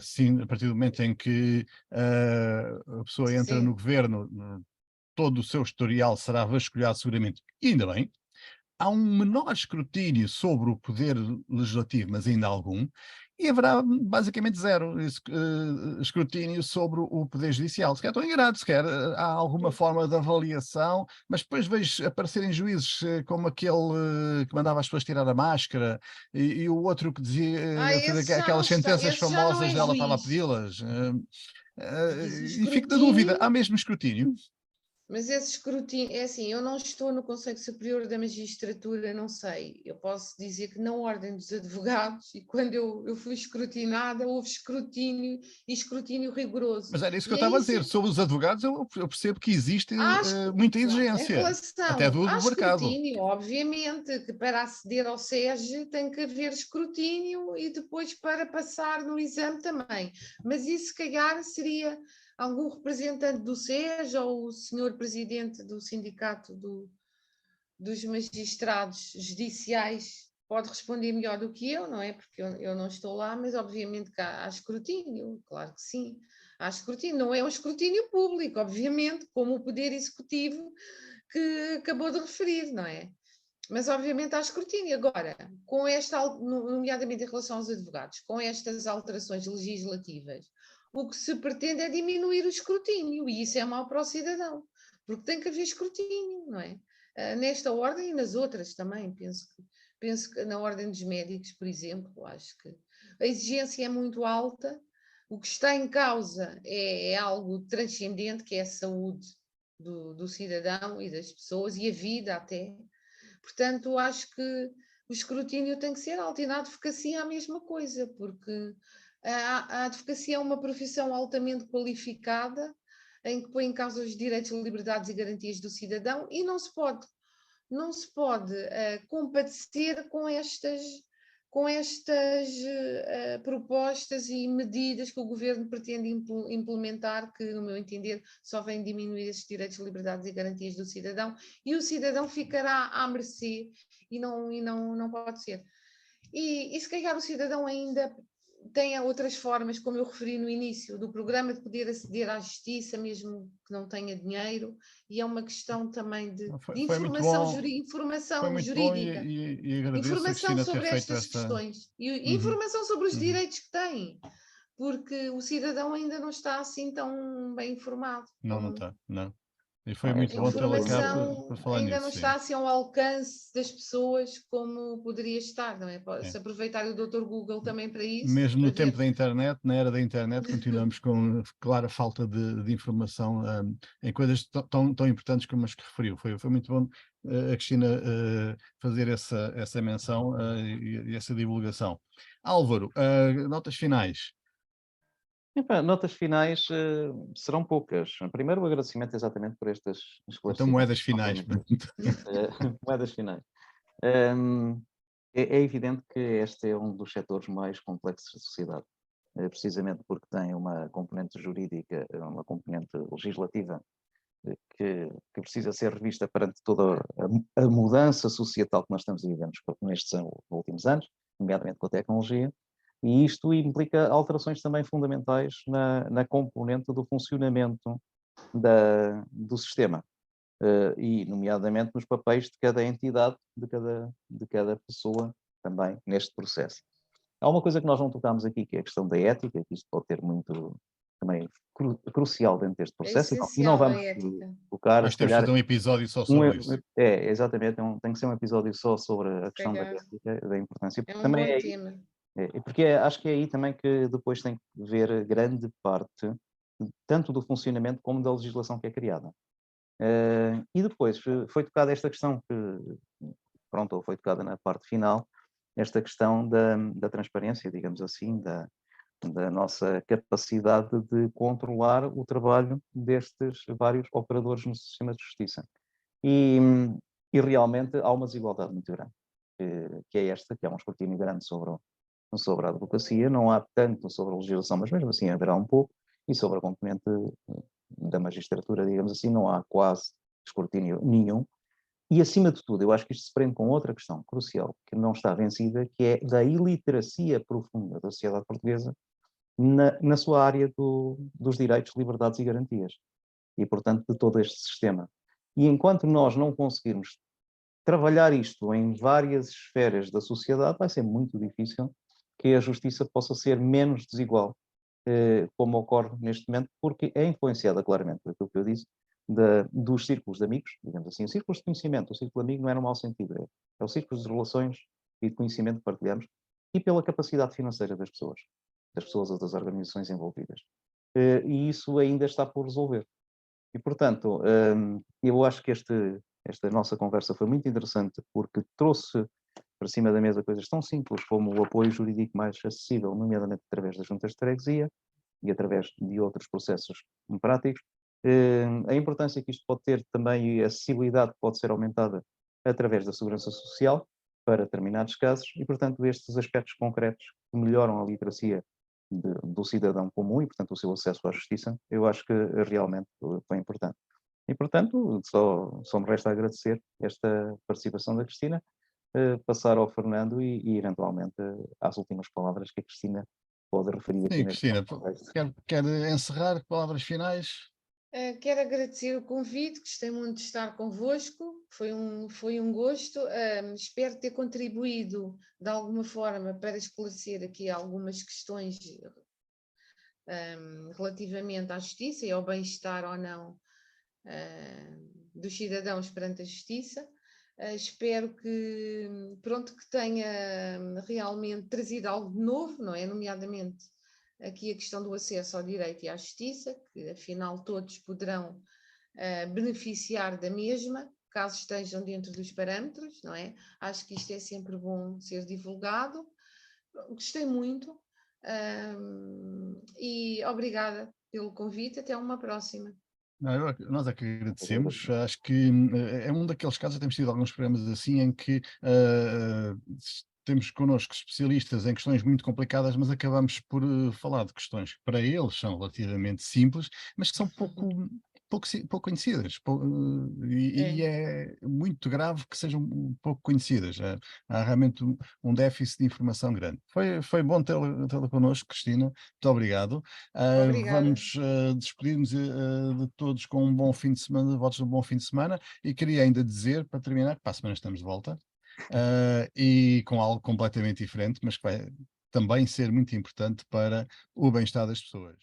S2: Sim, a partir do momento em que a pessoa entra no
S3: Sim,
S2: governo, todo o seu historial será vasculhado seguramente, e ainda bem. Há um menor escrutínio sobre o poder legislativo, mas ainda algum, e haverá basicamente zero escrutínio sobre o poder judicial. Se quer estou enganado, se quer há alguma forma de avaliação, mas depois vejo aparecerem juízes como aquele que mandava as pessoas tirar a máscara e o outro que dizia
S3: esse já não
S2: aquelas
S3: está,
S2: sentenças
S3: esse já não
S2: famosas
S3: é
S2: dela estava a
S3: juiz.
S2: pedi-las.
S3: Esse
S2: E fico na dúvida, há
S3: escrutínio,
S2: mesmo escrutínio?
S3: mas esse escrutínio, é assim, eu não estou no Conselho Superior da Magistratura, não sei. Eu posso dizer que na Ordem dos Advogados, e quando eu fui escrutinada, houve escrutínio e escrutínio rigoroso.
S2: Mas era isso que eu
S3: E é
S2: estava a
S3: isso.
S2: dizer. Sobre os advogados, eu percebo que existe muita
S3: Pronto, em
S2: exigência, até
S3: relação
S2: do
S3: ao
S2: mercado.
S3: escrutínio, obviamente que para aceder ao SES tem que haver escrutínio e depois para passar no exame também. Mas isso, se calhar, seria algum representante do SES ou o senhor presidente do Sindicato dos Magistrados Judiciais pode responder melhor do que eu, não é? Porque eu não estou lá, mas obviamente que há escrutínio, claro que sim. Há escrutínio, não é um escrutínio público, obviamente, como o Poder Executivo que acabou de referir, não é? Mas obviamente há escrutínio. Agora, com esta, nomeadamente em relação aos advogados, com estas alterações legislativas, o que se pretende é diminuir o escrutínio, e isso é mau para o cidadão, porque tem que haver escrutínio, não é? Nesta ordem e nas outras também, penso que na ordem dos médicos, por exemplo, acho que a exigência é muito alta, o que está em causa é algo transcendente, que é a saúde do cidadão e das pessoas, e a vida até. Portanto, acho que o escrutínio tem que ser alto, e na advocacia a mesma coisa, porque a advocacia é uma profissão altamente qualificada, em que põe em causa os direitos, liberdades e garantias do cidadão, e não se pode compadecer com estas propostas e medidas que o governo pretende implementar, que, no meu entender, só vêm diminuir esses direitos, liberdades e garantias do cidadão, e o cidadão ficará à mercê, e não pode ser. E se calhar o cidadão ainda tem outras formas, como eu referi no início, do programa de poder aceder à justiça, mesmo que não tenha dinheiro, e é uma questão também de
S2: Foi muito
S3: informação,
S2: bom, foi
S3: informação
S2: muito bom
S3: jurídica,
S2: e agradeço a
S3: informação
S2: Cristina ter
S3: sobre
S2: feito
S3: estas
S2: essa.
S3: questões e
S2: Uhum,
S3: informação sobre os
S2: uhum.
S3: direitos que tem, porque o cidadão ainda não está assim tão bem informado
S2: Não, não
S3: como.
S2: está, não. E foi
S4: É
S2: muito
S3: A
S2: bom
S4: assim,
S2: tê-la cá
S3: informação
S2: para falar
S3: ainda não
S2: nisso, sim.
S3: está assim ao alcance das pessoas como poderia estar, não é?
S2: É.
S3: Pode-se aproveitar o Dr. Google também para isso,
S2: Mesmo
S3: para
S2: no tempo
S3: ver.
S2: da internet, na era da internet, continuamos com clara falta de informação em coisas tão importantes como as que referiu. Foi muito bom a Cristina fazer essa menção e essa divulgação. Álvaro, notas finais.
S4: epá, notas finais serão poucas. Primeiro, o agradecimento exatamente por estes
S2: Então,
S4: esclarecimentos.
S2: moedas finais.
S4: Moedas finais. Hum, é evidente que este é um dos setores mais complexos da sociedade, precisamente porque tem uma componente jurídica, uma componente legislativa, que precisa ser revista perante toda a mudança societal que nós estamos a viver nestes últimos anos, nomeadamente com a tecnologia, e isto implica alterações também fundamentais na componente do funcionamento do sistema, e nomeadamente nos papéis de cada entidade, de cada pessoa também neste processo. Há uma coisa que nós não tocámos aqui, que é a questão da ética, que isto pode ter muito também crucial dentro deste
S3: É
S4: processo, e não
S3: essencial a
S4: vamos
S3: ética.
S4: tocar,
S2: Acho
S4: se
S2: que temos de
S4: calhar,
S2: fazer um episódio só sobre isso.
S4: exatamente, tem que ser um episódio só sobre a
S3: Se
S4: questão da
S3: calhar
S4: ética, da importância,
S3: é
S4: porque
S3: um
S4: também
S3: bom tema.
S4: porque acho que é aí também que depois tem que ver grande parte, tanto do funcionamento como da legislação que é criada. E depois foi tocada esta questão que, pronto, foi tocada na parte final, esta questão da transparência, digamos assim, da nossa capacidade de controlar o trabalho destes vários operadores no sistema de justiça. E realmente há uma desigualdade muito grande, que é esta, que é um escrutínio grande sobre a advocacia, não há tanto sobre a legislação, mas mesmo assim haverá um pouco, e sobre a componente da magistratura, digamos assim, não há quase escrutínio nenhum. E, acima de tudo, eu acho que isto se prende com outra questão crucial, que não está vencida, que é da iliteracia profunda da sociedade portuguesa na sua área dos direitos, liberdades e garantias. E, portanto, de todo este sistema. E enquanto nós não conseguirmos trabalhar isto em várias esferas da sociedade, vai ser muito difícil que a justiça possa ser menos desigual, como ocorre neste momento, porque é influenciada claramente por aquilo que eu disse, dos círculos de amigos, digamos assim, os círculos de conhecimento. O círculo de amigo não é no mau sentido, é o círculo de relações e de conhecimento que partilhamos, e pela capacidade financeira das pessoas ou das organizações envolvidas. E isso ainda está por resolver. E, portanto, eu acho que esta nossa conversa foi muito interessante, porque trouxe para cima da mesa coisas tão simples como o apoio jurídico mais acessível, nomeadamente através das juntas de freguesia e através de outros processos práticos. A importância que isto pode ter também e a acessibilidade que pode ser aumentada através da segurança social para determinados casos e, portanto, estes aspectos concretos que melhoram a literacia do cidadão comum e, portanto, o seu acesso à justiça, eu acho que realmente foi importante. E, portanto, só me resta agradecer esta participação da Cristina, passar ao Fernando e eventualmente, às últimas palavras que a Cristina pode referir aqui
S2: Sim,
S4: neste
S2: Cristina,
S4: contexto.
S2: quer encerrar? Palavras finais?
S3: Quero agradecer o convite, gostei muito de estar convosco, foi um gosto. Espero ter contribuído de alguma forma para esclarecer aqui algumas questões relativamente à justiça e ao bem-estar ou não dos cidadãos perante a justiça. Espero que tenha realmente trazido algo de novo, não é? Nomeadamente aqui a questão do acesso ao direito e à justiça, que afinal todos poderão beneficiar da mesma, caso estejam dentro dos parâmetros, não é? Acho que isto é sempre bom ser divulgado. Gostei muito e obrigada pelo convite. Até uma próxima.
S2: Não, nós é que agradecemos. Acho que é um daqueles casos, temos tido alguns programas assim, em que temos connosco especialistas em questões muito complicadas, mas acabamos por falar de questões que para eles são relativamente simples, mas que são pouco conhecidas. E é muito grave que sejam pouco conhecidas. Há realmente um déficit de informação grande. Foi bom tê-la connosco, Cristina. Muito obrigado.
S3: Obrigada.
S2: Vamos despedir-nos de todos com um bom fim de semana, votos de um bom fim de semana, e queria ainda dizer, para terminar, que para a semana estamos de volta, e com algo completamente diferente, mas que vai também ser muito importante para o bem-estar das pessoas.